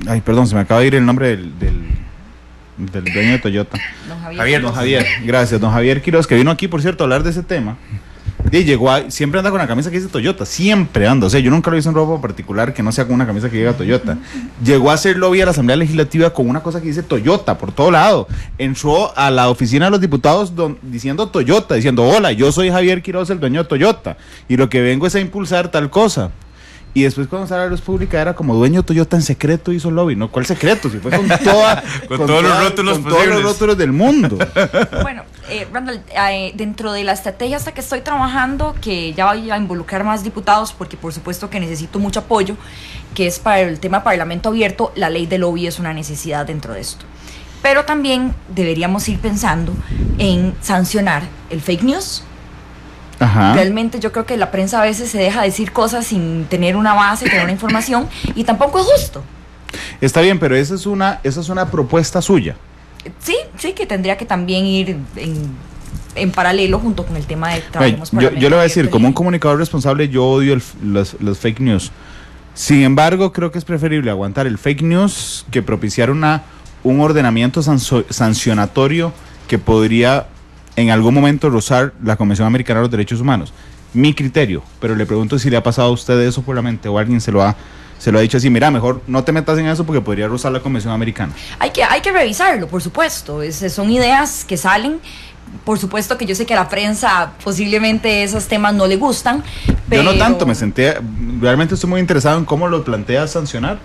ay, perdón, se me acaba de ir el nombre del dueño de Toyota. Don Javier, gracias, don Javier Quiroz, que vino aquí, por cierto, a hablar de ese tema. Y siempre anda con la camisa que dice Toyota, siempre anda, o sea, yo nunca lo hice en ropa particular que no sea con una camisa que diga Toyota. Llegó a hacer lobby a la Asamblea Legislativa con una cosa que dice Toyota por todo lado. Entró a la oficina de los diputados diciendo Toyota, diciendo, hola, yo soy Javier Quiroz, el dueño de Toyota, y lo que vengo es a impulsar tal cosa. Y después cuando sale a la luz pública era como dueño de Toyota en secreto hizo lobby, ¿no? ¿Cuál secreto? Si fue con todos los rótulos con todos los rótulos del mundo. Bueno, Randall, dentro de la estrategia hasta que estoy trabajando, que ya voy a involucrar más diputados, porque por supuesto que necesito mucho apoyo, que es para el tema Parlamento Abierto, la ley de lobby es una necesidad dentro de esto. Pero también deberíamos ir pensando en sancionar el fake news. Ajá. Realmente yo creo que la prensa a veces se deja decir cosas sin tener una base, tener una información, y tampoco es justo. Está bien, pero esa es una propuesta suya. Sí, que tendría que también ir en paralelo junto con el tema de trabajemos yo le voy a decir, como un comunicador responsable, yo odio los fake news. Sin embargo, creo que es preferible aguantar el fake news que propiciar un ordenamiento sancionatorio que podría en algún momento rozar la Convención Americana de los Derechos Humanos. Mi criterio, pero le pregunto si le ha pasado a usted eso por la mente o alguien se lo ha dicho así, mira, mejor no te metas en eso porque podría rozar la Convención Americana. Hay que revisarlo, por supuesto. Son ideas que salen. Por supuesto que yo sé que a la prensa posiblemente esos temas no le gustan, pero yo no tanto, realmente estoy muy interesado en cómo lo plantea sancionar.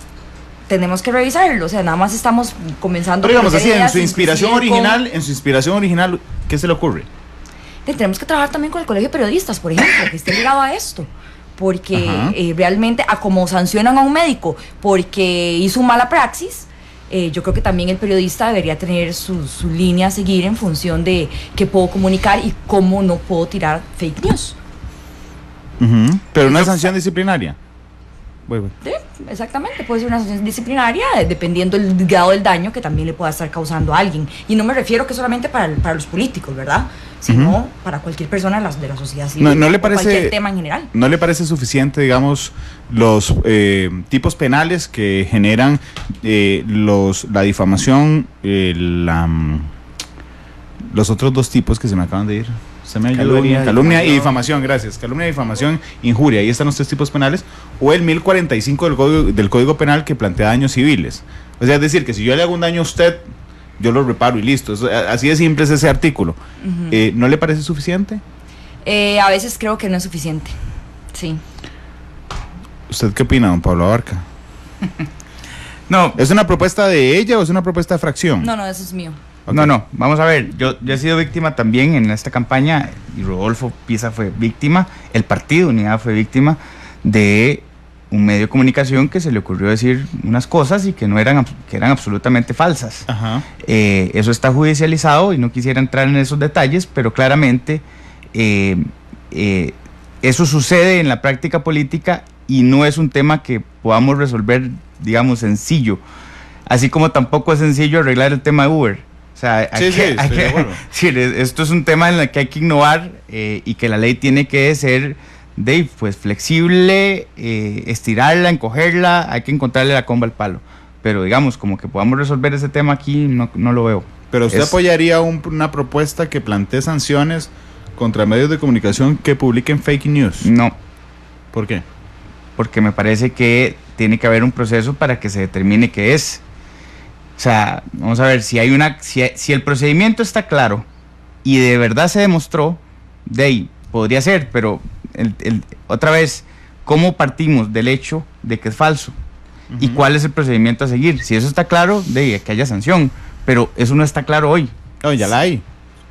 Tenemos que revisarlo, o sea, nada más estamos comenzando. Pero digamos a así, en su inspiración original, ¿qué se le ocurre? Tenemos que trabajar también con el Colegio de Periodistas, por ejemplo, que esté ligado a esto, porque realmente a como sancionan a un médico porque hizo mala praxis, yo creo que también el periodista debería tener su línea a seguir en función de qué puedo comunicar y cómo no puedo tirar fake news. Pero una sanción disciplinaria. Sí, exactamente, puede ser una sanción disciplinaria dependiendo del grado del daño que también le pueda estar causando a alguien. Y no me refiero que solamente para los políticos, ¿verdad? Sino para cualquier persona de la sociedad civil, no le parece, cualquier tema en general. ¿No le parece suficiente, digamos, los tipos penales que generan la difamación, los otros dos tipos que se me acaban de ir? Calumnia y difamación, gracias. Calumnia, difamación, injuria. Ahí están los tres tipos penales. O el 1045 del Código Penal que plantea daños civiles. O sea, es decir, que si yo le hago un daño a usted, yo lo reparo y listo. Así de simple es ese artículo. ¿No le parece suficiente? A veces creo que no es suficiente. Sí. ¿Usted qué opina, don Pablo Abarca? No. ¿Es una propuesta de ella o es una propuesta de fracción? No, eso es mío. Okay. No, vamos a ver, yo he sido víctima también en esta campaña, y Rodolfo Pisa fue víctima, el Partido Unidad fue víctima de un medio de comunicación que se le ocurrió decir unas cosas y que eran absolutamente falsas. Ajá. Eso está judicializado y no quisiera entrar en esos detalles, pero claramente eso sucede en la práctica política y no es un tema que podamos resolver, digamos, sencillo, así como tampoco es sencillo arreglar el tema de Uber. O sea, esto es un tema en el que hay que innovar y que la ley tiene que ser pues flexible, estirarla, encogerla, hay que encontrarle la comba al palo. Pero digamos, como que podamos resolver ese tema aquí, no lo veo. ¿Pero usted apoyaría una propuesta que plantee sanciones contra medios de comunicación que publiquen fake news? No. ¿Por qué? Porque me parece que tiene que haber un proceso para que se determine qué es. O sea, vamos a ver, si el procedimiento está claro y de verdad se demostró, de ahí podría ser, pero otra vez, ¿cómo partimos del hecho de que es falso? ¿Y cuál es el procedimiento a seguir? Si eso está claro, de ahí que haya sanción, pero eso no está claro hoy. No, ya la hay.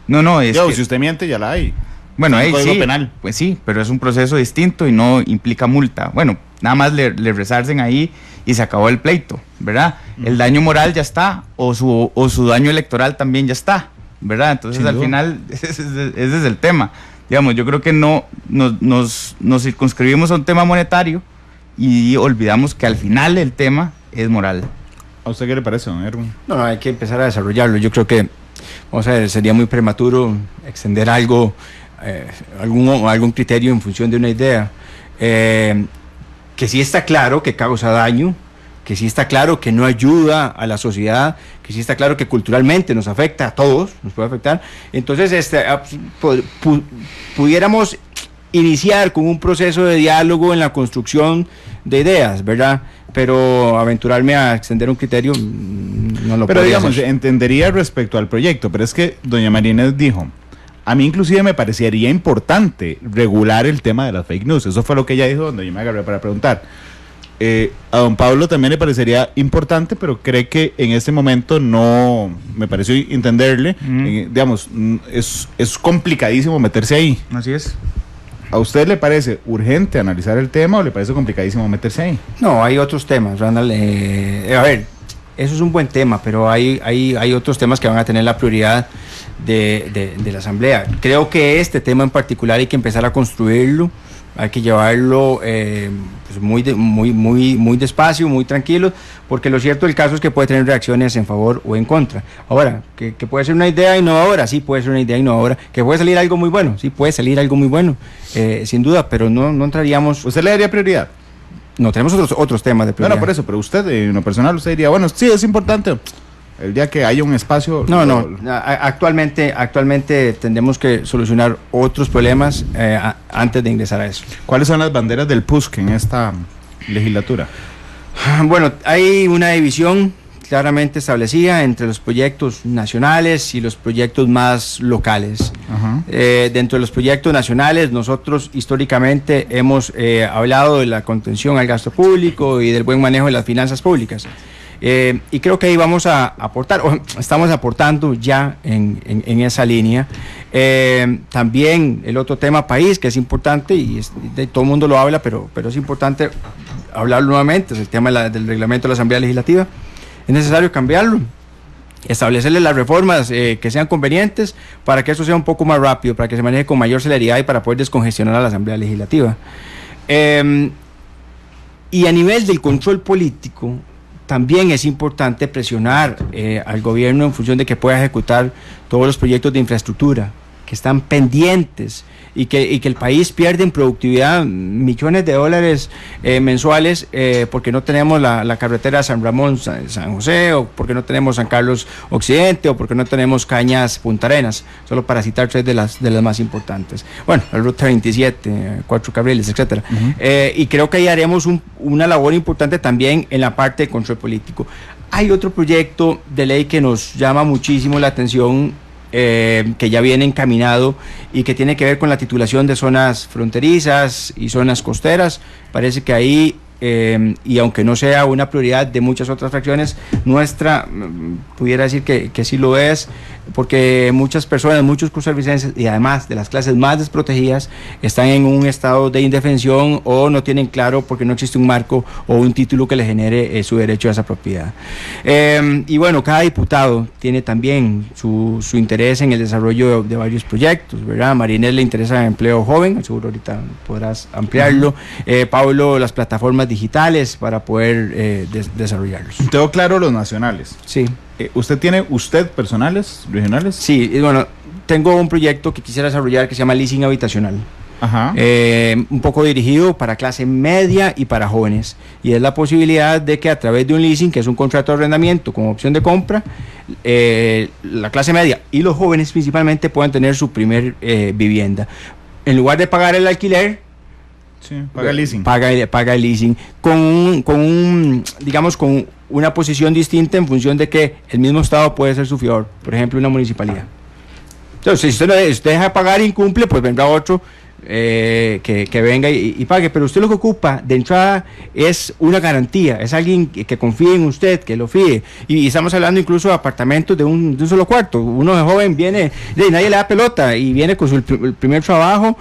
No, es que si usted miente, ya la hay. Bueno, ahí Código sí, penal. pues sí, pero es un proceso distinto y no implica multa. Bueno, nada más le resarcen ahí y se acabó el pleito, ¿verdad? El daño moral ya está, o su daño electoral también ya está, ¿verdad? Entonces, al final, ese es el tema. Digamos, yo creo que no nos circunscribimos a un tema monetario y olvidamos que al final el tema es moral. ¿A usted qué le parece, don Erwin? No, hay que empezar a desarrollarlo. Yo creo que, vamos a ver, sería muy prematuro extender algo, algún criterio en función de una idea. Que sí está claro que causa daño, que sí está claro que no ayuda a la sociedad, que sí está claro que culturalmente nos afecta a todos, nos puede afectar. Entonces, pudiéramos iniciar con un proceso de diálogo en la construcción de ideas, ¿verdad? Pero aventurarme a extender un criterio no lo Pero podría digamos, hacer. entendería respecto al proyecto, pero es que doña Marínez dijo, a mí inclusive me parecería importante regular el tema de las fake news. Eso fue lo que ella dijo cuando yo me agarré para preguntar. A don Pablo también le parecería importante, pero cree que en este momento no, me pareció entenderle, digamos, es complicadísimo meterse ahí. Así es. ¿A usted le parece urgente analizar el tema o le parece complicadísimo meterse ahí? No, hay otros temas, Randall. A ver, eso es un buen tema, pero hay otros temas que van a tener la prioridad de la Asamblea. Creo que este tema en particular hay que empezar a construirlo, hay que llevarlo pues muy despacio, muy tranquilo, porque lo cierto del caso es que puede tener reacciones en favor o en contra. Ahora, que puede ser una idea innovadora, sí puede ser una idea innovadora, que puede salir algo muy bueno, sí puede salir algo muy bueno, sin duda, pero no entraríamos... ¿Usted le daría prioridad? No, tenemos otros temas de prioridad. No, por eso, pero usted, en lo personal, usted diría, bueno, sí, es importante, el día que haya un espacio... Actualmente tendremos que solucionar otros problemas antes de ingresar a eso. ¿Cuáles son las banderas del PUSC en esta legislatura? Bueno, hay una división claramente establecida entre los proyectos nacionales y los proyectos más locales. Dentro de los proyectos nacionales, nosotros históricamente hemos hablado de la contención al gasto público y del buen manejo de las finanzas públicas. Y creo que ahí vamos a aportar, o estamos aportando ya en esa línea. También el otro tema país, que es importante, y todo el mundo lo habla, pero es importante hablarlo nuevamente, es el tema del reglamento de la Asamblea Legislativa. Es necesario cambiarlo, establecerle las reformas que sean convenientes para que eso sea un poco más rápido, para que se maneje con mayor celeridad y para poder descongestionar a la Asamblea Legislativa. Y a nivel del control político, también es importante presionar al gobierno en función de que pueda ejecutar todos los proyectos de infraestructura que están pendientes y que el país pierde en productividad millones de dólares mensuales porque no tenemos la carretera San Ramón San José, o porque no tenemos San Carlos Occidente, o porque no tenemos Cañas Punta Arenas, solo para citar tres de las más importantes. Bueno, la ruta 27, 4 carriles, etcétera. Y creo que ahí haremos una labor importante también en la parte de control político. Hay otro proyecto de ley que nos llama muchísimo la atención, que ya viene encaminado y que tiene que ver con la titulación de zonas fronterizas y zonas costeras. Parece que ahí, y aunque no sea una prioridad de muchas otras fracciones, nuestra pudiera decir que sí lo es, porque muchas personas, muchos costarricenses, y además de las clases más desprotegidas, están en un estado de indefensión o no tienen claro porque no existe un marco o un título que le genere su derecho a esa propiedad. Y bueno, cada diputado tiene también su interés en el desarrollo de varios proyectos, ¿verdad? A Marinés le interesa el empleo joven, seguro ahorita podrás ampliarlo. Pablo, las plataformas digitales para poder desarrollarlos. Tengo claro los nacionales. Sí. ¿Usted tiene personales, regionales? Sí, bueno, tengo un proyecto que quisiera desarrollar que se llama leasing habitacional. Ajá. Un poco dirigido para clase media y para jóvenes, y es la posibilidad de que a través de un leasing, que es un contrato de arrendamiento con opción de compra, la clase media y los jóvenes principalmente puedan tener su primer vivienda. En lugar de pagar el alquiler, sí, paga el leasing. Paga el leasing con una posición distinta en función de que el mismo Estado puede ser su fiador, por ejemplo una municipalidad. Entonces, si usted deja de pagar e incumple, pues vendrá otro que venga y pague, pero usted lo que ocupa de entrada es una garantía, es alguien que confíe en usted, que lo fíe, y estamos hablando incluso de apartamentos de un solo cuarto. Uno de joven viene, nadie le da pelota y viene con su primer trabajo,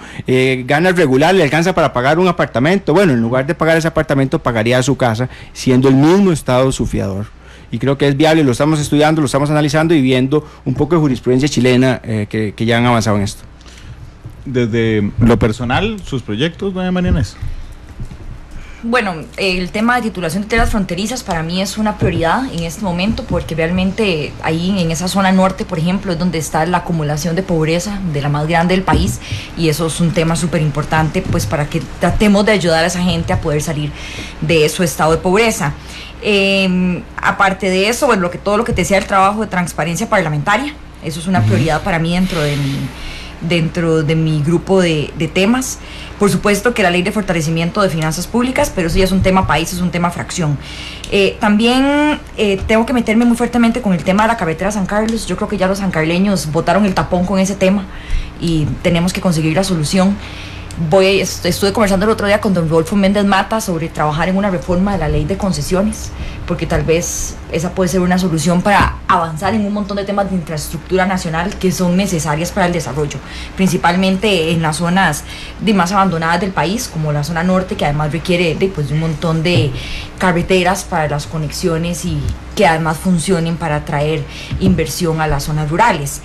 gana regular, le alcanza para pagar un apartamento. Bueno, en lugar de pagar ese apartamento, pagaría su casa, siendo el mismo estado su fiador. Y creo que es viable, lo estamos estudiando, lo estamos analizando y viendo un poco de jurisprudencia chilena que ya han avanzado en esto. Desde lo personal, sus proyectos, doña María Inés. Bueno, el tema de titulación de tierras fronterizas para mí es una prioridad en este momento, porque realmente ahí en esa zona norte, por ejemplo, es donde está la acumulación de pobreza de la más grande del país, y eso es un tema súper importante, pues para que tratemos de ayudar a esa gente a poder salir de su estado de pobreza. Aparte de eso, bueno, todo lo que te decía, el trabajo de transparencia parlamentaria, eso es una prioridad para mí dentro de mi grupo de temas. Por supuesto que la ley de fortalecimiento de finanzas públicas, pero eso ya es un tema país, es un tema fracción. También tengo que meterme muy fuertemente con el tema de la carretera San Carlos. Yo creo que ya los sancarleños botaron el tapón con ese tema y tenemos que conseguir la solución. Estuve conversando el otro día con don Rodolfo Méndez Mata sobre trabajar en una reforma de la ley de concesiones, porque tal vez esa puede ser una solución para avanzar en un montón de temas de infraestructura nacional que son necesarias para el desarrollo, principalmente en las zonas más abandonadas del país, como la zona norte, que además requiere de un montón de carreteras para las conexiones y que además funcionen para atraer inversión a las zonas rurales.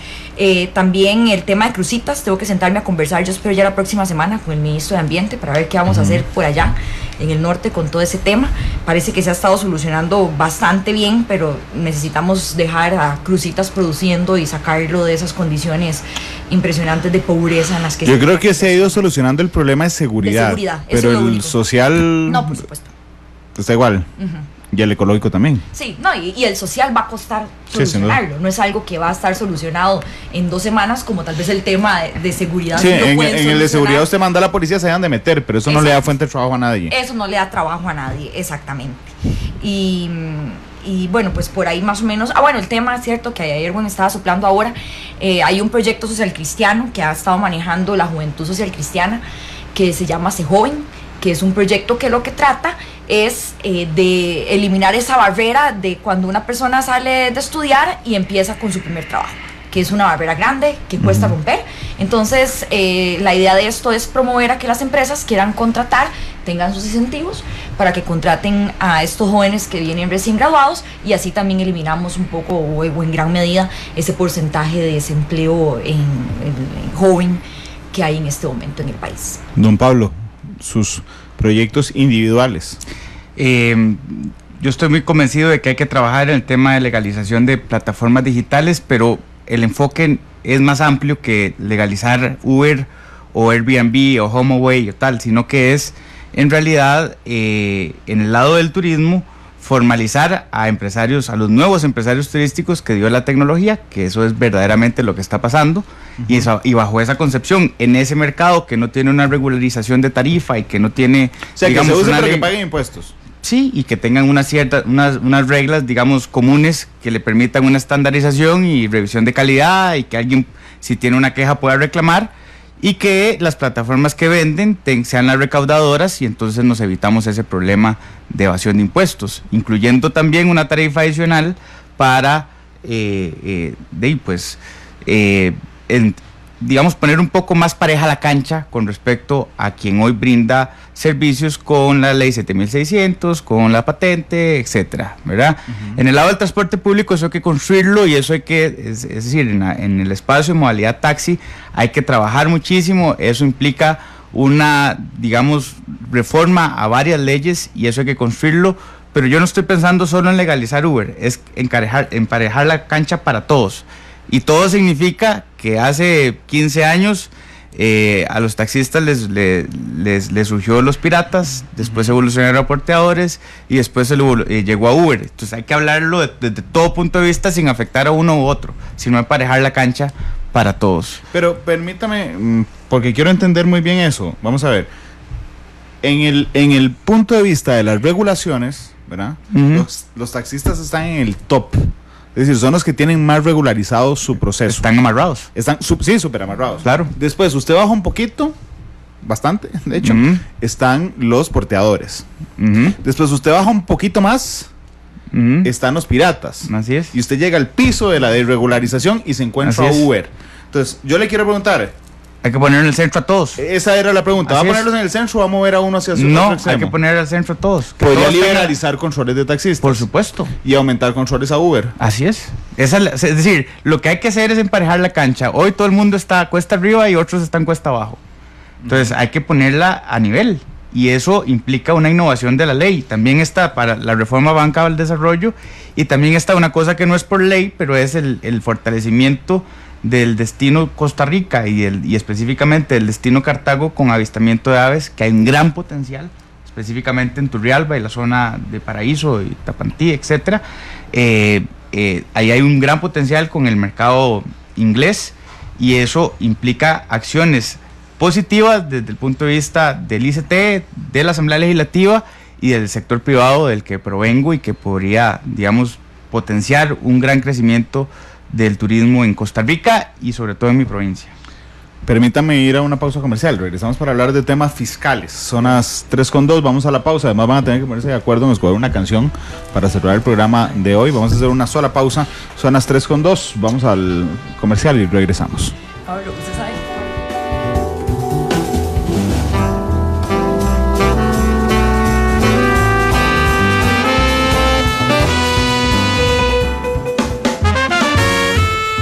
También el tema de crucitas, tengo que sentarme a conversar, yo espero ya la próxima semana con el ministro de Ambiente para ver qué vamos a hacer por allá en el norte con todo ese tema. Parece que se ha estado solucionando bastante bien, pero necesitamos dejar a crucitas produciendo y sacarlo de esas condiciones impresionantes de pobreza en las que yo creo que se ha ido solucionando el problema de seguridad, pero el social no, por supuesto, está igual. Y el ecológico también. Sí, no, y el social va a costar solucionarlo. No es algo que va a estar solucionado en 2 semanas, como tal vez el tema de seguridad. Sí, en el de seguridad usted manda a la policía, se dejan de meter, pero eso no le da fuente de trabajo a nadie. Eso no le da trabajo a nadie, exactamente. Y bueno, pues por ahí más o menos. Bueno, el tema es cierto que ayer bueno estaba soplando ahora. Hay un proyecto social cristiano que ha estado manejando la Juventud Social Cristiana, que se llama Se Joven, que es un proyecto que lo que trata es de eliminar esa barrera de cuando una persona sale de estudiar y empieza con su primer trabajo, que es una barrera grande que cuesta romper. Entonces la idea de esto es promover a que las empresas quieran contratar, tengan sus incentivos para que contraten a estos jóvenes que vienen recién graduados, y así también eliminamos un poco o en gran medida ese porcentaje de desempleo en joven que hay en este momento en el país. Don Pablo, sus proyectos individuales. Yo estoy muy convencido de que hay que trabajar en el tema de legalización de plataformas digitales, pero el enfoque es más amplio que legalizar Uber o Airbnb o HomeAway o tal, sino que es en realidad en el lado del turismo formalizar a empresarios, a los nuevos empresarios turísticos que dio la tecnología, que eso es verdaderamente lo que está pasando. Y bajo esa concepción, en ese mercado que no tiene una regularización de tarifa y que no tiene, o sea, digamos, que se use pero que paguen impuestos. Sí, y que tengan unas reglas, digamos, comunes que le permitan una estandarización y revisión de calidad, y que alguien, si tiene una queja, pueda reclamar, y que las plataformas que venden sean las recaudadoras, y entonces nos evitamos ese problema de evasión de impuestos, incluyendo también una tarifa adicional para, digamos, poner un poco más pareja la cancha con respecto a quien hoy brinda servicios con la ley 7600, con la patente, etcétera, ¿verdad? En el lado del transporte público eso hay que construirlo, y eso hay que, es decir, en el espacio de modalidad taxi hay que trabajar muchísimo. Eso implica una, digamos, reforma a varias leyes, y eso hay que construirlo. Pero yo no estoy pensando solo en legalizar Uber, es emparejar la cancha para todos. Y todo significa que hace 15 años a los taxistas les surgió los piratas, después evolucionaron a porteadores, y después llegó a Uber. Entonces hay que hablarlo desde todo punto de vista, sin afectar a uno u otro, sino emparejar la cancha para todos. Pero permítame, porque quiero entender muy bien eso. Vamos a ver, en el punto de vista de las regulaciones, ¿verdad? Los taxistas están en el top. Es decir, son los que tienen más regularizado su proceso. Están amarrados. Sí, súper amarrados. Claro. Después, usted baja un poquito bastante, de hecho, Ujú. están los porteadores. Ujú, Después usted baja un poquito más, ujú. están los piratas. Así es. Y usted llega al piso de la desregularización y se encuentra a Así es. Uber. Entonces, yo le quiero preguntar, Hay que poner en el centro a todos. esa era la pregunta, ¿va a Así es. ponerlos en el centro o va a mover a uno hacia su No, otro hay extremo? que poner al centro a todos. Que Podría todos tengan- liberalizar controles de taxistas. Por supuesto. Y aumentar controles a Uber. Así es. Es decir, lo que hay que hacer es emparejar la cancha. Hoy todo el mundo está cuesta arriba y otros están cuesta abajo. Entonces hay que ponerla a nivel. Y eso implica una innovación de la ley. También está para la reforma banca al desarrollo. Y también está una cosa que no es por ley, pero es el fortalecimiento del destino Costa Rica y específicamente el destino Cartago con avistamiento de aves, que hay un gran potencial, específicamente en Turrialba y la zona de Paraíso y Tapantí, etcétera. Ahí hay un gran potencial con el mercado inglés y eso implica acciones positivas desde el punto de vista del ICT, de la Asamblea Legislativa y del sector privado del que provengo y que podría, digamos, potenciar un gran crecimiento del turismo en Costa Rica y sobre todo en mi provincia. Permítame ir a una pausa comercial. Regresamos para hablar de temas fiscales. Son las 3:02, vamos a la pausa. Además van a tener que ponerse de acuerdo en escoger una canción para cerrar el programa de hoy. Vamos a hacer una sola pausa. Son las 3:02, vamos al comercial y regresamos. A ver, usted sabe.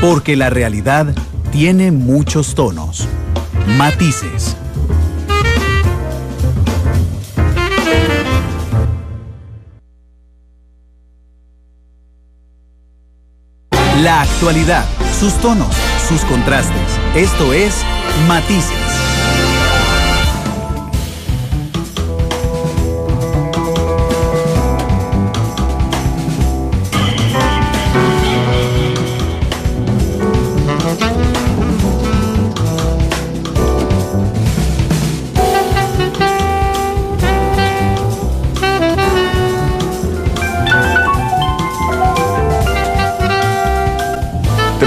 Porque la realidad tiene muchos tonos, matices. La actualidad, sus tonos, sus contrastes. Esto es Matices.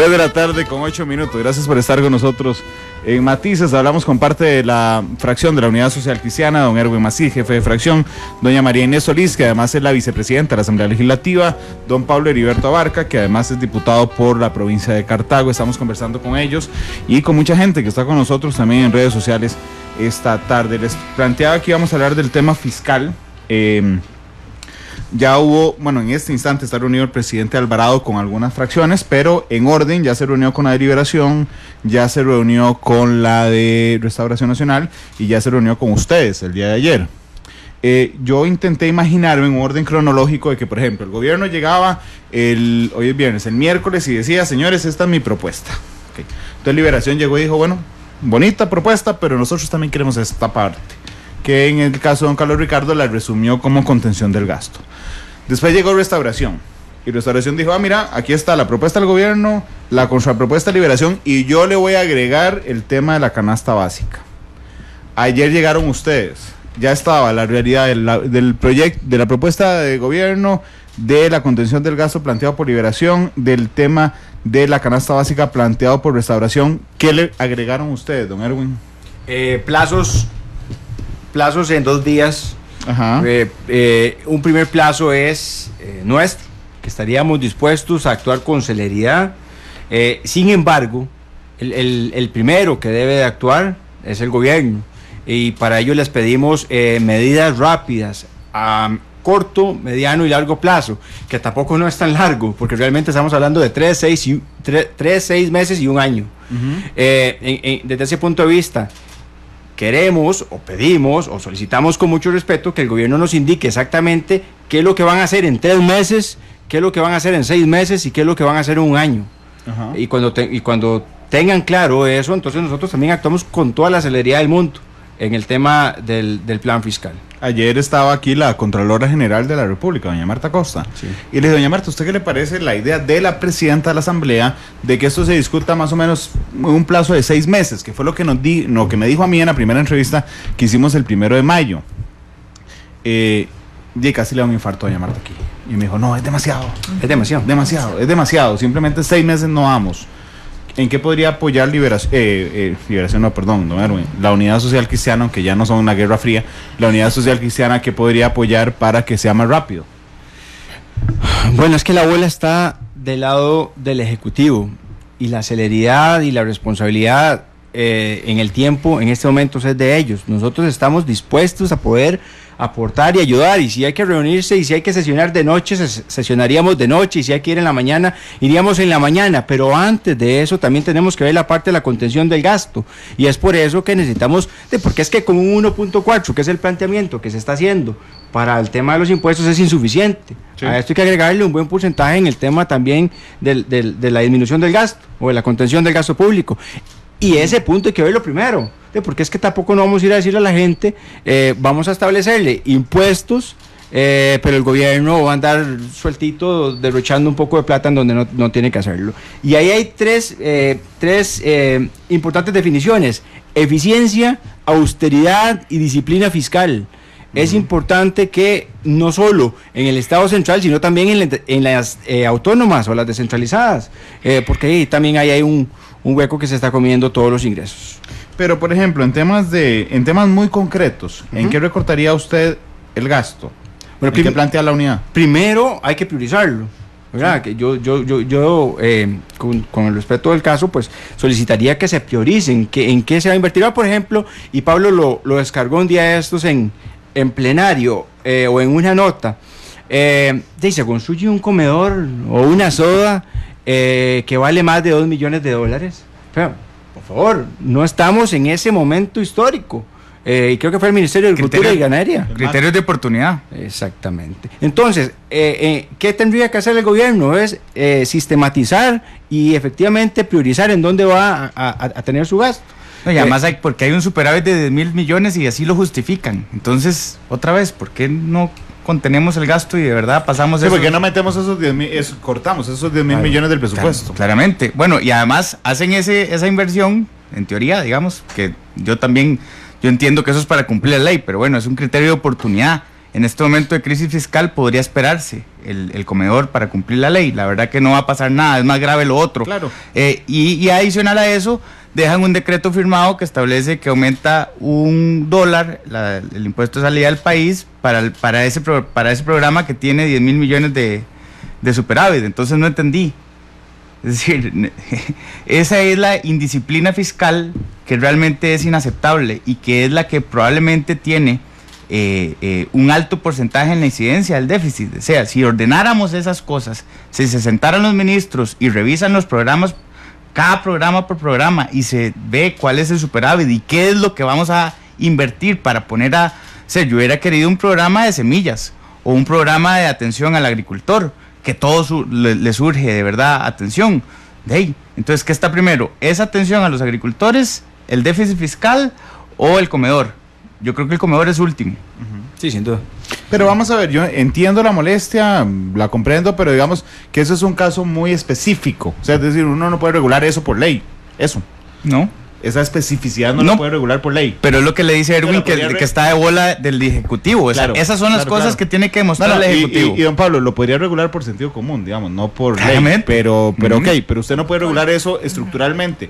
De la tarde con 8 minutos. Gracias por estar con nosotros en Matices. Hablamos con parte de la fracción de la Unidad Social Cristiana, don Erwin Masí, jefe de fracción, doña María Inés Solís, que además es la vicepresidenta de la Asamblea Legislativa, don Pablo Heriberto Abarca, que además es diputado por la provincia de Cartago. Estamos conversando con ellos y con mucha gente que está con nosotros también en redes sociales esta tarde. Les planteaba que íbamos a hablar del tema fiscal. Ya hubo, bueno, en este instante está reunido el presidente Alvarado con algunas fracciones, pero en orden, ya se reunió con la deliberación, ya se reunió con la de Restauración Nacional y ya se reunió con ustedes el día de ayer. Yo intenté imaginarme en un orden cronológico de que, por ejemplo, el gobierno llegaba hoy es viernes, el miércoles y decía, señores, esta es mi propuesta. Okay. Entonces Liberación llegó y dijo, bueno, bonita propuesta, pero nosotros también queremos esta parte, que en el caso de don Carlos Ricardo la resumió como contención del gasto. Después llegó Restauración y Restauración dijo, mira, aquí está la propuesta del gobierno, la contrapropuesta de Liberación y yo le voy a agregar el tema de la canasta básica. Ayer llegaron ustedes, ya estaba la realidad del proyecto, de la propuesta de gobierno, de la contención del gasto planteado por Liberación, del tema de la canasta básica planteado por Restauración. ¿Qué le agregaron ustedes, don Erwin? Plazos en 2 días. Ajá. Un primer plazo es nuestro, que estaríamos dispuestos a actuar con celeridad. Sin embargo, el primero que debe de actuar es el gobierno y para ello les pedimos medidas rápidas a corto, mediano y largo plazo, que tampoco no es tan largo, porque realmente estamos hablando de 3, 6 meses y un año. Uh-huh. Desde ese punto de vista, queremos o pedimos o solicitamos con mucho respeto que el gobierno nos indique exactamente qué es lo que van a hacer en 3 meses, qué es lo que van a hacer en 6 meses y qué es lo que van a hacer en un año. Uh-huh. Y cuando tengan claro eso, entonces nosotros también actuamos con toda la celeridad del mundo en el tema del plan fiscal. Ayer estaba aquí la Contralora General de la República, doña Marta Costa, sí. Y le dije, doña Marta, ¿usted qué le parece la idea de la presidenta de la Asamblea de que esto se discuta más o menos en un plazo de 6 meses? Que fue lo que me dijo a mí en la primera entrevista que hicimos el 1 de mayo. Y casi le da un infarto a doña Marta aquí. Y me dijo, no, es demasiado. Es demasiado. Es demasiado. Simplemente 6 meses no vamos. ¿En qué podría apoyar la Unidad Social Cristiana, aunque ya no son una guerra fría, la Unidad Social Cristiana, qué podría apoyar para que sea más rápido? Bueno, es que la bola está del lado del Ejecutivo y la celeridad y la responsabilidad en el tiempo, en este momento es de ellos. Nosotros estamos dispuestos a poder aportar y ayudar, y si hay que reunirse y si hay que sesionar de noche, sesionaríamos de noche, y si hay que ir en la mañana, iríamos en la mañana, pero antes de eso también tenemos que ver la parte de la contención del gasto, y es por eso que necesitamos, porque es que con un 1.4, que es el planteamiento que se está haciendo para el tema de los impuestos, es insuficiente. Sí. A esto hay que agregarle un buen porcentaje en el tema también de la disminución del gasto, o de la contención del gasto público. Y ese punto hay que verlo primero, porque es que tampoco no vamos a ir a decirle a la gente, vamos a establecerle impuestos, pero el gobierno va a andar sueltito derrochando un poco de plata en donde no tiene que hacerlo. Y ahí hay tres importantes definiciones: eficiencia, austeridad y disciplina fiscal. Es importante que no solo en el Estado central, sino también en las autónomas o las descentralizadas, porque ahí también hay un hueco que se está comiendo todos los ingresos. Pero, por ejemplo, en temas muy concretos, ¿en qué recortaría usted el gasto? Bueno, ¿qué plantea la unidad? Primero hay que priorizarlo, ¿verdad? Sí. Que yo con el respeto del caso, pues solicitaría que se prioricen, en qué se va a invertir. Por ejemplo, y Pablo lo descargó un día de estos en plenario o en una nota, se construye un comedor o una soda que vale más de $2 millones. Pero, por favor, no estamos en ese momento histórico. Y creo que fue el Ministerio de Agricultura y Ganadería. Criterios de oportunidad. Exactamente. Entonces, ¿qué tendría que hacer el gobierno? Es sistematizar y efectivamente priorizar en dónde va a tener su gasto. No, y además porque hay un superávit de 10.000 millones y así lo justifican. Entonces, otra vez, ¿por qué no contenemos el gasto y de verdad pasamos eso? ¿Por qué no metemos cortamos esos 10.000 millones del presupuesto? Claramente. Bueno, y además hacen esa inversión, en teoría, digamos, que yo entiendo que eso es para cumplir la ley, pero bueno, es un criterio de oportunidad. En este momento de crisis fiscal podría esperarse el comedor para cumplir la ley. La verdad que no va a pasar nada, es más grave lo otro. Claro. Y adicional a eso, dejan un decreto firmado que establece que aumenta $1 el impuesto de salida del país para ese programa que tiene 10.000 millones de superávit. Entonces no entendí. Es decir, esa es la indisciplina fiscal que realmente es inaceptable y que es la que probablemente tiene un alto porcentaje en la incidencia del déficit. O sea, si ordenáramos esas cosas, si se sentaran los ministros y revisan los programas, cada programa por programa, y se ve cuál es el superávit y qué es lo que vamos a invertir para poner o sea, yo hubiera querido un programa de semillas o un programa de atención al agricultor, que todo le surge de verdad atención. Entonces, ¿qué está primero? ¿Es atención a los agricultores, el déficit fiscal o el comedor? Yo creo que el comedor es último. Sí, sin duda. Pero vamos a ver, yo entiendo la molestia, la comprendo, pero digamos que eso es un caso muy específico. O sea, es decir, uno no puede regular eso por ley. Eso. No. Esa especificidad no la puede regular por ley. Pero es lo que le dice Erwin, que está de bola del Ejecutivo. Claro, esas son las cosas que tiene que demostrar el Ejecutivo. Y don Pablo, lo podría regular por sentido común, digamos, no por ley. Pero ok, pero usted no puede regular eso estructuralmente.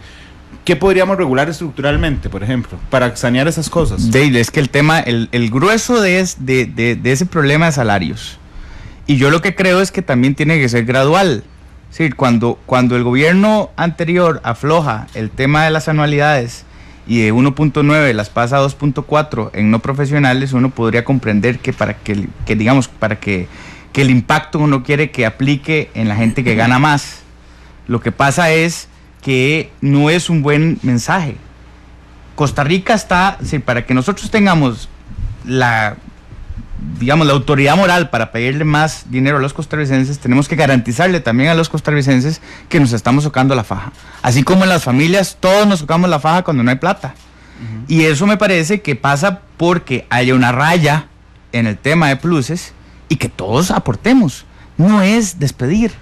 ¿Qué podríamos regular estructuralmente, por ejemplo, para sanear esas cosas? Dale, es que el tema, el grueso de ese problema de salarios, y yo lo que creo es que también tiene que ser gradual. Sí, cuando el gobierno anterior afloja el tema de las anualidades y de 1.9 las pasa a 2.4 en no profesionales, uno podría comprender que para que el impacto uno quiere que aplique en la gente que gana más. Lo que pasa es que no es un buen mensaje. Costa Rica está, sí, para que nosotros tengamos la autoridad moral para pedirle más dinero a los costarricenses, tenemos que garantizarle también a los costarricenses que nos estamos tocando la faja. Así como en las familias, todos nos tocamos la faja cuando no hay plata. Y eso me parece que pasa porque haya una raya en el tema de pluses y que todos aportemos. No es despedir,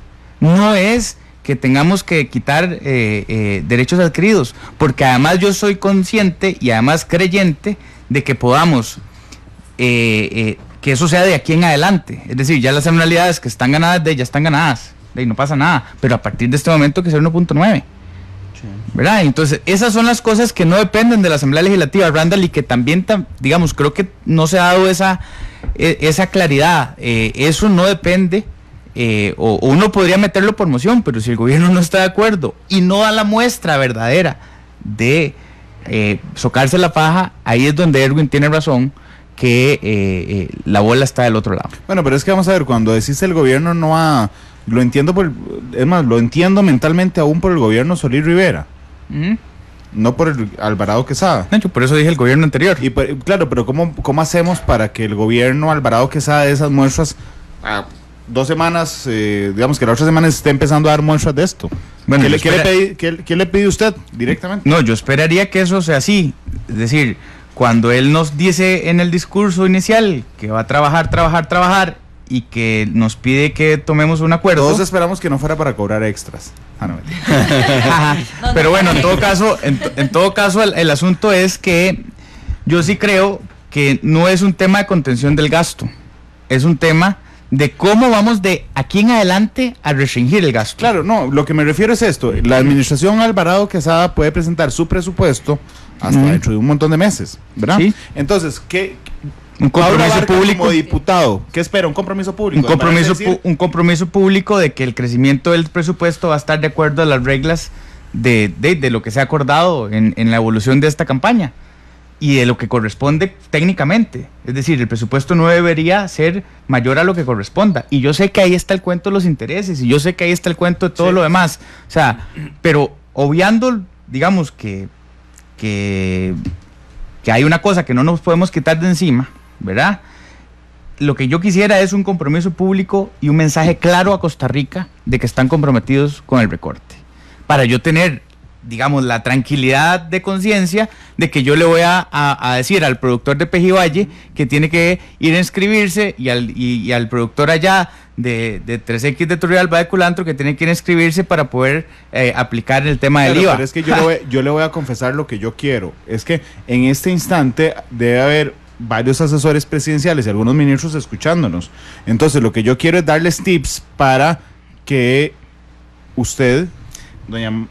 no es que tengamos que quitar derechos adquiridos, porque además yo soy consciente y además creyente de que podamos que eso sea de aquí en adelante. Es decir, ya las anualidades que están ganadas ya están ganadas, y no pasa nada, pero a partir de este momento que sea 1.9. ¿verdad? Entonces, esas son las cosas que no dependen de la Asamblea Legislativa, Randall, y que también, digamos, creo que no se ha dado esa claridad. Eso no depende, o uno podría meterlo por moción, pero si el gobierno no está de acuerdo y no da la muestra verdadera de socarse la faja, ahí es donde Erwin tiene razón, que la bola está del otro lado. Bueno, pero es que vamos a ver, cuando decís el gobierno no ha... Lo entiendo, es más, lo entiendo mentalmente aún por el gobierno Solís Rivera. No por el Alvarado Quesada. Por eso dije el gobierno anterior. Y claro, pero ¿cómo hacemos para que el gobierno Alvarado Quesada dé esas muestras a 2 semanas, digamos que la otra semana se esté empezando a dar muestras de esto? Bueno, ¿Qué le pide usted directamente? No, yo esperaría que eso sea así. Es decir, cuando él nos dice en el discurso inicial que va a trabajar y que nos pide que tomemos un acuerdo. Todos esperamos que no fuera para cobrar extras. No, pero bueno, en todo caso el asunto es que yo sí creo que no es un tema de contención del gasto, es un tema de cómo vamos de aquí en adelante a restringir el gasto. Claro, no, lo que me refiero es esto: la administración Alvarado Quesada puede presentar su presupuesto hasta dentro de un montón de meses, ¿verdad? Sí. Entonces, un compromiso público como diputado. ¿Qué espera? ¿Un compromiso público? Un compromiso público de que el crecimiento del presupuesto va a estar de acuerdo a las reglas de lo que se ha acordado en la evolución de esta campaña y de lo que corresponde técnicamente. Es decir, el presupuesto no debería ser mayor a lo que corresponda. Y yo sé que ahí está el cuento de los intereses y yo sé que ahí está el cuento de todo lo demás. O sea, pero obviando, digamos que hay una cosa que no nos podemos quitar de encima, ¿verdad? Lo que yo quisiera es un compromiso público y un mensaje claro a Costa Rica de que están comprometidos con el recorte, para yo tener, digamos, la tranquilidad de conciencia de que yo le voy a decir al productor de Pejivalle que tiene que ir a inscribirse y al productor allá de 3X de Turrialba de Culantro que tiene que ir a inscribirse para poder aplicar el tema del IVA. Pero es que yo le voy a confesar lo que yo quiero. Es que en este instante debe haber varios asesores presidenciales y algunos ministros escuchándonos. Entonces lo que yo quiero es darles tips para que usted, doña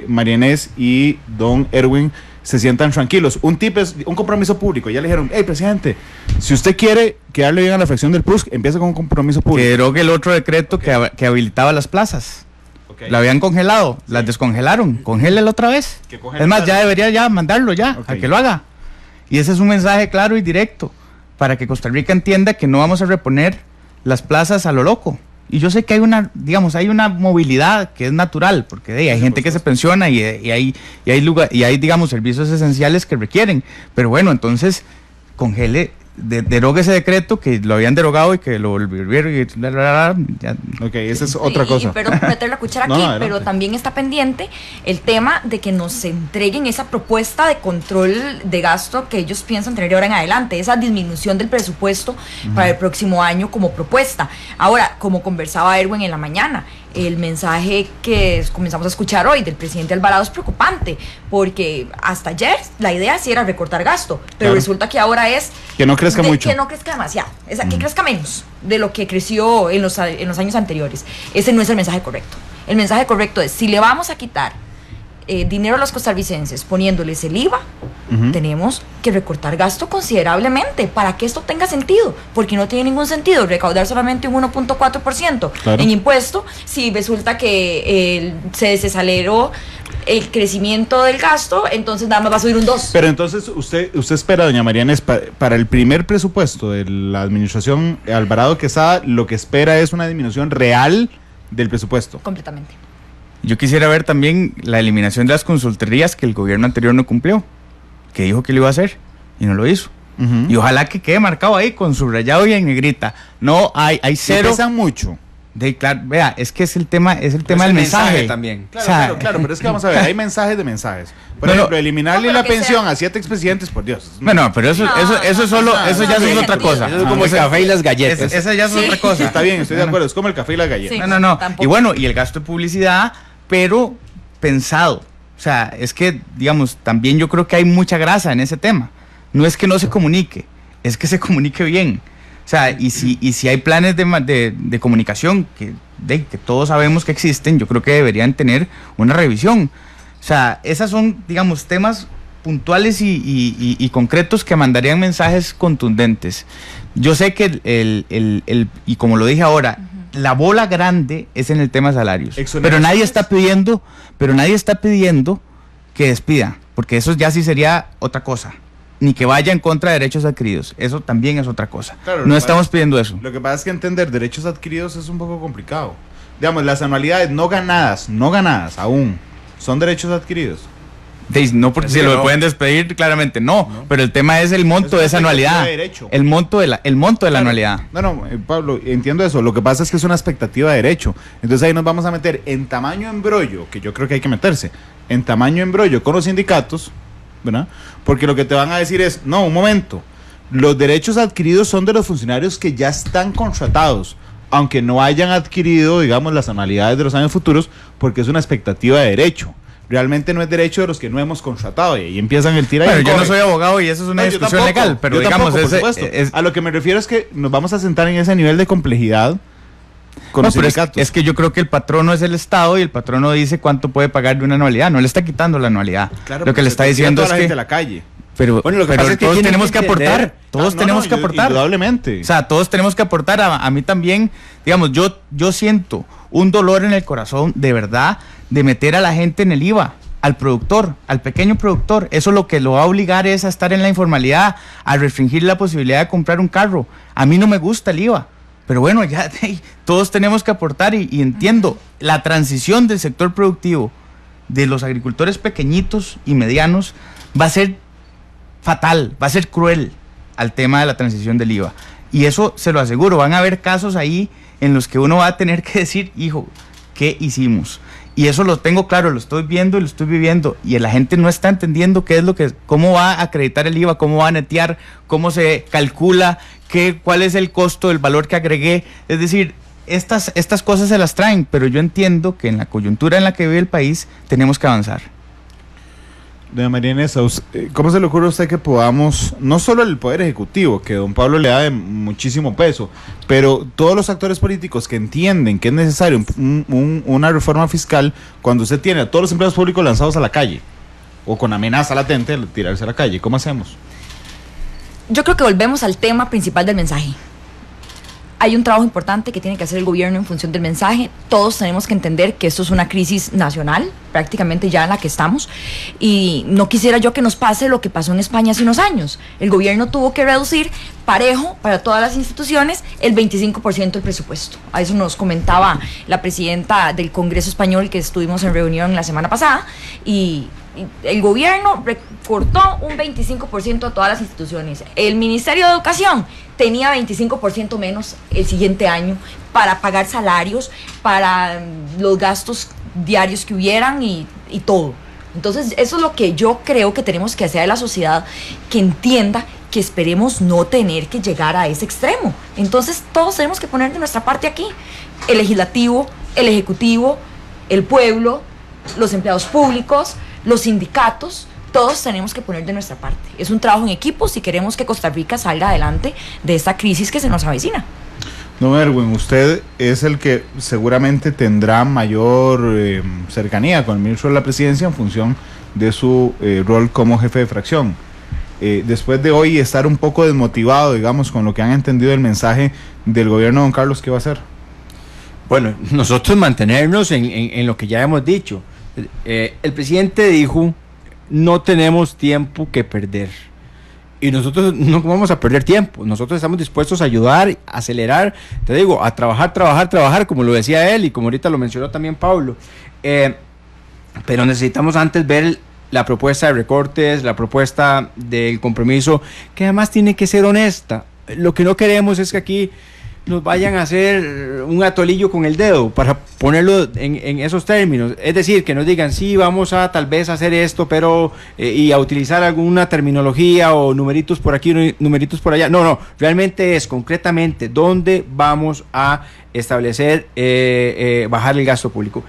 María Inés y don Erwin, se sientan tranquilos. Un tip es un compromiso público. Ya le dijeron: hey, presidente, si usted quiere quedarle bien a la fracción del PUSC, empiece con un compromiso público. Que derogue el otro decreto que habilitaba las plazas. La habían congelado, las descongelaron, congélelo otra vez. Es más, ya debería ya mandarlo a que lo haga. Y ese es un mensaje claro y directo para que Costa Rica entienda que no vamos a reponer las plazas a lo loco. Y yo sé que hay una movilidad que es natural, porque hay gente que se pensiona y hay digamos servicios esenciales que requieren. Pero bueno, entonces congele, derogue ese decreto que lo habían derogado y que lo volvieron y Ok, esa es otra cosa. Pero meter la cuchara aquí, pero también está pendiente el tema de que nos entreguen esa propuesta de control de gasto que ellos piensan tener ahora en adelante, esa disminución del presupuesto para el próximo año como propuesta. Ahora, como conversaba Erwin en la mañana, el mensaje que comenzamos a escuchar hoy del presidente Alvarado es preocupante, porque hasta ayer la idea sí era recortar gasto, pero resulta que ahora es que no crezca mucho, que no crezca demasiado, que crezca menos de lo que creció en los años anteriores. Ese no es el mensaje correcto. El mensaje correcto es: si le vamos a quitar dinero a los costarricenses poniéndoles el IVA, tenemos que recortar gasto considerablemente para que esto tenga sentido, porque no tiene ningún sentido recaudar solamente un 1.4% en impuesto si resulta que se desaceleró el crecimiento del gasto, entonces nada más va a subir un 2%. Pero entonces usted espera, doña Mariana, para el primer presupuesto de la administración Alvarado Quesada, lo que espera es una disminución real del presupuesto. Completamente. Yo quisiera ver también la eliminación de las consultorías que el gobierno anterior no cumplió, que dijo que lo iba a hacer y no lo hizo. Y ojalá que quede marcado ahí con subrayado y en negrita. No hay cero. Pesan mucho. Claro, vea, es que es el tema del mensaje también. Claro, pero es que vamos a ver, hay mensajes de mensajes. Por ejemplo, eliminarle la pensión a 7 expresidentes, por Dios. Bueno, pero eso ya es otra cosa. Eso es como el café y las galletas. Esa ya es otra cosa. Está bien, estoy de acuerdo, es como el café y las galletas. Sí, no. Tampoco. Y bueno, y el gasto de publicidad, pero pensado. O sea, es que, digamos, también yo creo que hay mucha grasa en ese tema. No es que no se comunique, es que se comunique bien. O sea, y si hay planes de comunicación que todos sabemos que existen, yo creo que deberían tener una revisión. O sea, esas son, digamos, temas puntuales y concretos que mandarían mensajes contundentes. Yo sé que y como lo dije ahora, la bola grande es en el tema salarios, pero nadie está pidiendo que despida, porque eso ya sí sería otra cosa, ni que vaya en contra de derechos adquiridos, eso también es otra cosa. Claro, no estamos pidiendo eso. Lo que pasa es que entender derechos adquiridos es un poco complicado. Digamos, las anualidades no ganadas aún, ¿son derechos adquiridos? No, porque si lo pueden despedir, claramente no, pero el tema es el monto de esa anualidad, el monto de la anualidad. No, Pablo, entiendo eso, lo que pasa es que es una expectativa de derecho, entonces ahí nos vamos a meter en tamaño embrollo, que yo creo que hay que meterse, en tamaño embrollo con los sindicatos, ¿verdad? Porque lo que te van a decir es, no, un momento, los derechos adquiridos son de los funcionarios que ya están contratados, aunque no hayan adquirido, digamos, las anualidades de los años futuros, porque es una expectativa de derecho. Realmente no es derecho de los que no hemos contratado, y ahí empiezan el tira y yo no soy abogado y eso es una discusión legal, pero digamos, por supuesto. A lo que me refiero es que nos vamos a sentar en ese nivel de complejidad con los sindicatos. Es que yo creo que el patrono es el Estado y el patrono dice cuánto puede pagar de una anualidad, no le está quitando la anualidad. Claro, lo que le está diciendo es que la calle. Pero, bueno, lo que pasa es que todos tenemos que aportar, tenemos que aportar. Indudablemente. O sea, todos tenemos que aportar. A mí también, digamos, yo siento un dolor en el corazón, de verdad, de meter a la gente en el IVA, al productor, al pequeño productor. Eso lo que lo va a obligar es a estar en la informalidad, a restringir la posibilidad de comprar un carro. A mí no me gusta el IVA, pero bueno, ya todos tenemos que aportar y entiendo la transición del sector productivo de los agricultores pequeñitos y medianos va a ser fatal, va a ser cruel al tema de la transición del IVA. Y eso se lo aseguro, van a haber casos ahí en los que uno va a tener que decir, hijo, ¿qué hicimos? Y eso lo tengo claro, lo estoy viendo y lo estoy viviendo, y la gente no está entendiendo cómo va a acreditar el IVA, cómo va a netear, cómo se calcula, cuál es el costo, el valor que agregué. Es decir, estas cosas se las traen, pero yo entiendo que en la coyuntura en la que vive el país tenemos que avanzar. Doña María Inés, ¿cómo se le ocurre a usted que podamos, no solo el Poder Ejecutivo, que don Pablo le da de muchísimo peso, pero todos los actores políticos que entienden que es necesario una reforma fiscal cuando usted tiene a todos los empleados públicos lanzados a la calle, o con amenaza latente de tirarse a la calle? ¿Cómo hacemos? Yo creo que volvemos al tema principal del mensaje. Hay un trabajo importante que tiene que hacer el gobierno en función del mensaje. Todos tenemos que entender que esto es una crisis nacional, prácticamente ya en la que estamos, y no quisiera yo que nos pase lo que pasó en España hace unos años. El gobierno tuvo que reducir parejo para todas las instituciones el 25% del presupuesto. A eso nos comentaba la presidenta del Congreso Español, que estuvimos en reunión la semana pasada, y el gobierno recortó un 25% a todas las instituciones. El Ministerio de Educación tenía 25% menos el siguiente año para pagar salarios, para los gastos diarios que hubieran y todo. Entonces, eso es lo que yo creo que tenemos que hacer a la sociedad, que entienda que esperemos no tener que llegar a ese extremo. Entonces, todos tenemos que poner de nuestra parte aquí. El legislativo, el ejecutivo, el pueblo, los empleados públicos, los sindicatos, todos tenemos que poner de nuestra parte. Es un trabajo en equipo si queremos que Costa Rica salga adelante de esta crisis que se nos avecina. No, Erwin, usted es el que seguramente tendrá mayor cercanía con el ministro de la Presidencia en función de su rol como jefe de fracción. Después de hoy estar un poco desmotivado, digamos, con lo que han entendido el mensaje del gobierno de don Carlos, ¿qué va a hacer? Bueno, nosotros mantenernos en lo que ya hemos dicho. El presidente dijo, no tenemos tiempo que perder, y nosotros no vamos a perder tiempo. Nosotros estamos dispuestos a ayudar, a acelerar, te digo, a trabajar, como lo decía él y como ahorita lo mencionó también Pablo, pero necesitamos antes ver la propuesta de recortes, la propuesta del compromiso, que además tiene que ser honesta. Lo que no queremos es que aquí nos vayan a hacer un atolillo con el dedo, para ponerlo en esos términos. Es decir, que nos digan, sí, vamos a tal vez hacer esto, pero y a utilizar alguna terminología o numeritos por aquí, numeritos por allá. No, realmente es concretamente dónde vamos a establecer, bajar el gasto público.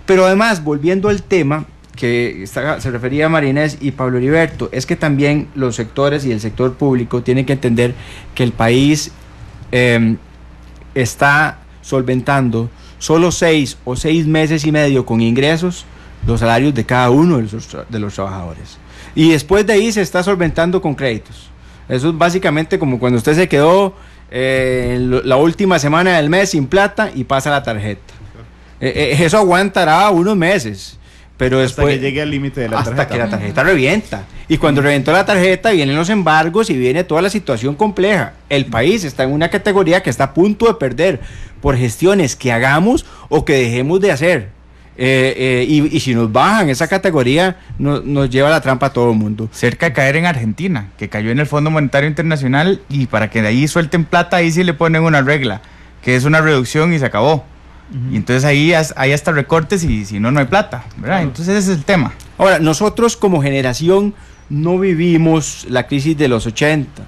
Pero además, volviendo al tema que se refería a María Inés y Pablo Heriberto, es que también los sectores y el sector público tienen que entender que el país está solventando solo 6 o 6 meses y medio con ingresos los salarios de cada uno de los trabajadores. Y después de ahí se está solventando con créditos. Eso es básicamente como cuando usted se quedó la última semana del mes sin plata y pasa la tarjeta. Eso aguantará unos meses, pero hasta después que llegue al límite de la tarjeta. Hasta que la tarjeta revienta. Y cuando reventó la tarjeta vienen los embargos y viene toda la situación compleja. El país está en una categoría que está a punto de perder por gestiones que hagamos o que dejemos de hacer. Y si nos bajan esa categoría, nos lleva a la trampa a todo el mundo. Cerca de caer en Argentina, que cayó en el Fondo Monetario Internacional, y para que de ahí suelten plata, ahí sí le ponen una regla, que es una reducción y se acabó. Y entonces ahí hay hasta recortes y si no, no hay plata, ¿verdad? Entonces ese es el tema. Ahora, nosotros como generación no vivimos la crisis de los 80,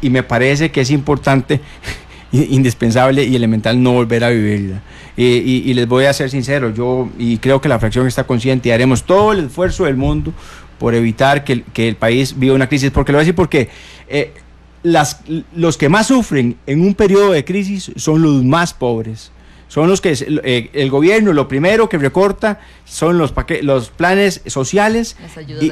y me parece que es importante, indispensable y elemental no volver a vivirla. Y les voy a ser sincero, yo y creo que la fracción está consciente y haremos todo el esfuerzo del mundo por evitar que el país viva una crisis, porque lo voy a decir porque los que más sufren en un periodo de crisis son los más pobres. Son los que el gobierno lo primero que recorta son los planes sociales,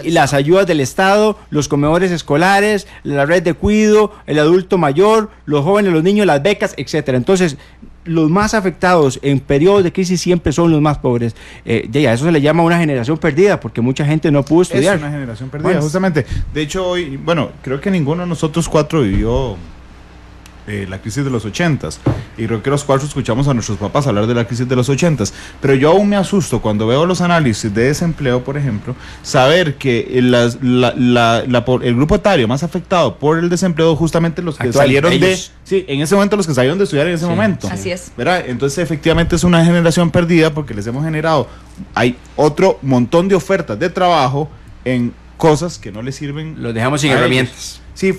las ayudas del Estado, los comedores escolares, la red de cuidado, el adulto mayor, los jóvenes, los niños, las becas, etcétera. Entonces, los más afectados en periodos de crisis siempre son los más pobres. A eso se le llama una generación perdida, porque mucha gente no pudo estudiar. Es una generación perdida, justamente. De hecho, hoy, creo que ninguno de nosotros cuatro vivió la crisis de los 80s, y creo que los cuatro escuchamos a nuestros papás hablar de la crisis de los 80s, pero yo aún me asusto cuando veo los análisis de desempleo, por ejemplo, saber que el grupo etario más afectado por el desempleo, justamente los que salieron en ese momento, los que salieron de estudiar en ese momento. Así es. ¿Verdad? Entonces efectivamente es una generación perdida, porque les hemos generado, hay otro montón de ofertas de trabajo en cosas que no les sirven. Los dejamos sin herramientas. Sí,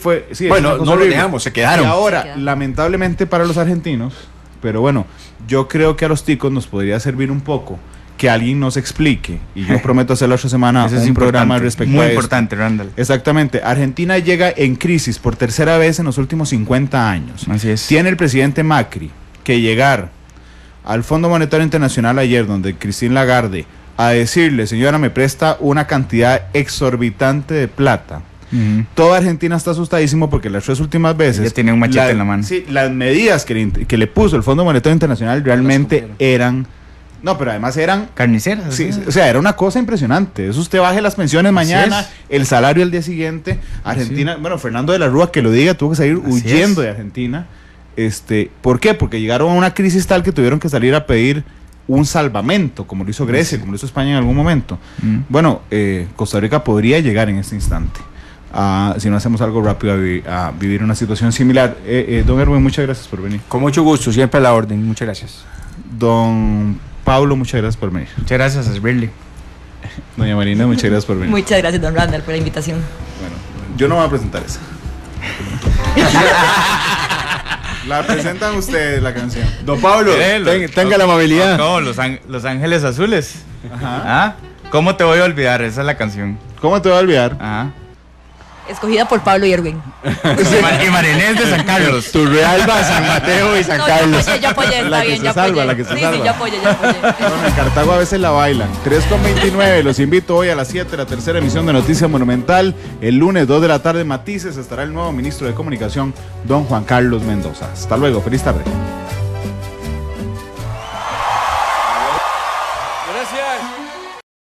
bueno, no lo dejamos, se quedaron. Y ahora, lamentablemente para los argentinos, pero bueno, yo creo que a los ticos nos podría servir un poco que alguien nos explique, y yo prometo hacer la otra semana un programa respecto a esto. Muy importante, Randall. Exactamente. Argentina llega en crisis por tercera vez en los últimos 50 años. Así es. Tiene el presidente Macri que llegar al Fondo Monetario Internacional ayer, donde Christine Lagarde, a decirle: señora, me presta una cantidad exorbitante de plata. Toda Argentina está asustadísimo porque las 3 últimas veces ya tiene un machete en la mano. Sí, las medidas que le puso el Fondo Monetario Internacional realmente eran, pero además eran carniceras. Sí, o sea, era una cosa impresionante. Eso, usted baje las pensiones mañana, el salario el día siguiente. Argentina, Fernando de la Rúa, que lo diga, tuvo que salir huyendo de Argentina. ¿Por qué? Porque llegaron a una crisis tal que tuvieron que salir a pedir un salvamento, como lo hizo Grecia, como lo hizo España en algún momento. Costa Rica podría llegar en este instante, si no hacemos algo rápido, a vivir una situación similar. Don Erwin, muchas gracias por venir. Con mucho gusto, siempre a la orden. Muchas gracias. Don Pablo, muchas gracias por venir. Muchas gracias, a servirle. Doña Marina, muchas gracias por venir. Muchas gracias, don Randall, por la invitación. Bueno, yo no voy a presentar esa. La presentan ustedes, la canción. Don Pablo, tenga la amabilidad. No, Los Ángeles Azules. Ajá. ¿Cómo te voy a olvidar? Esa es la canción. ¿Cómo te voy a olvidar? Ajá. Escogida por Pablo y Erwin. Y Marinés de San Carlos. Turrialba, San Mateo y San Carlos. Yo apoyé, está bien, ya apoyé. La que se salva. Sí, yo apoyé. Bueno, en Cartago a veces la bailan. 3:29, los invito hoy a las 7, la tercera emisión de Noticias Monumental. El lunes, 2 de la tarde, Matices, estará el nuevo ministro de Comunicación, don Juan Carlos Mendoza. Hasta luego, feliz tarde. Gracias.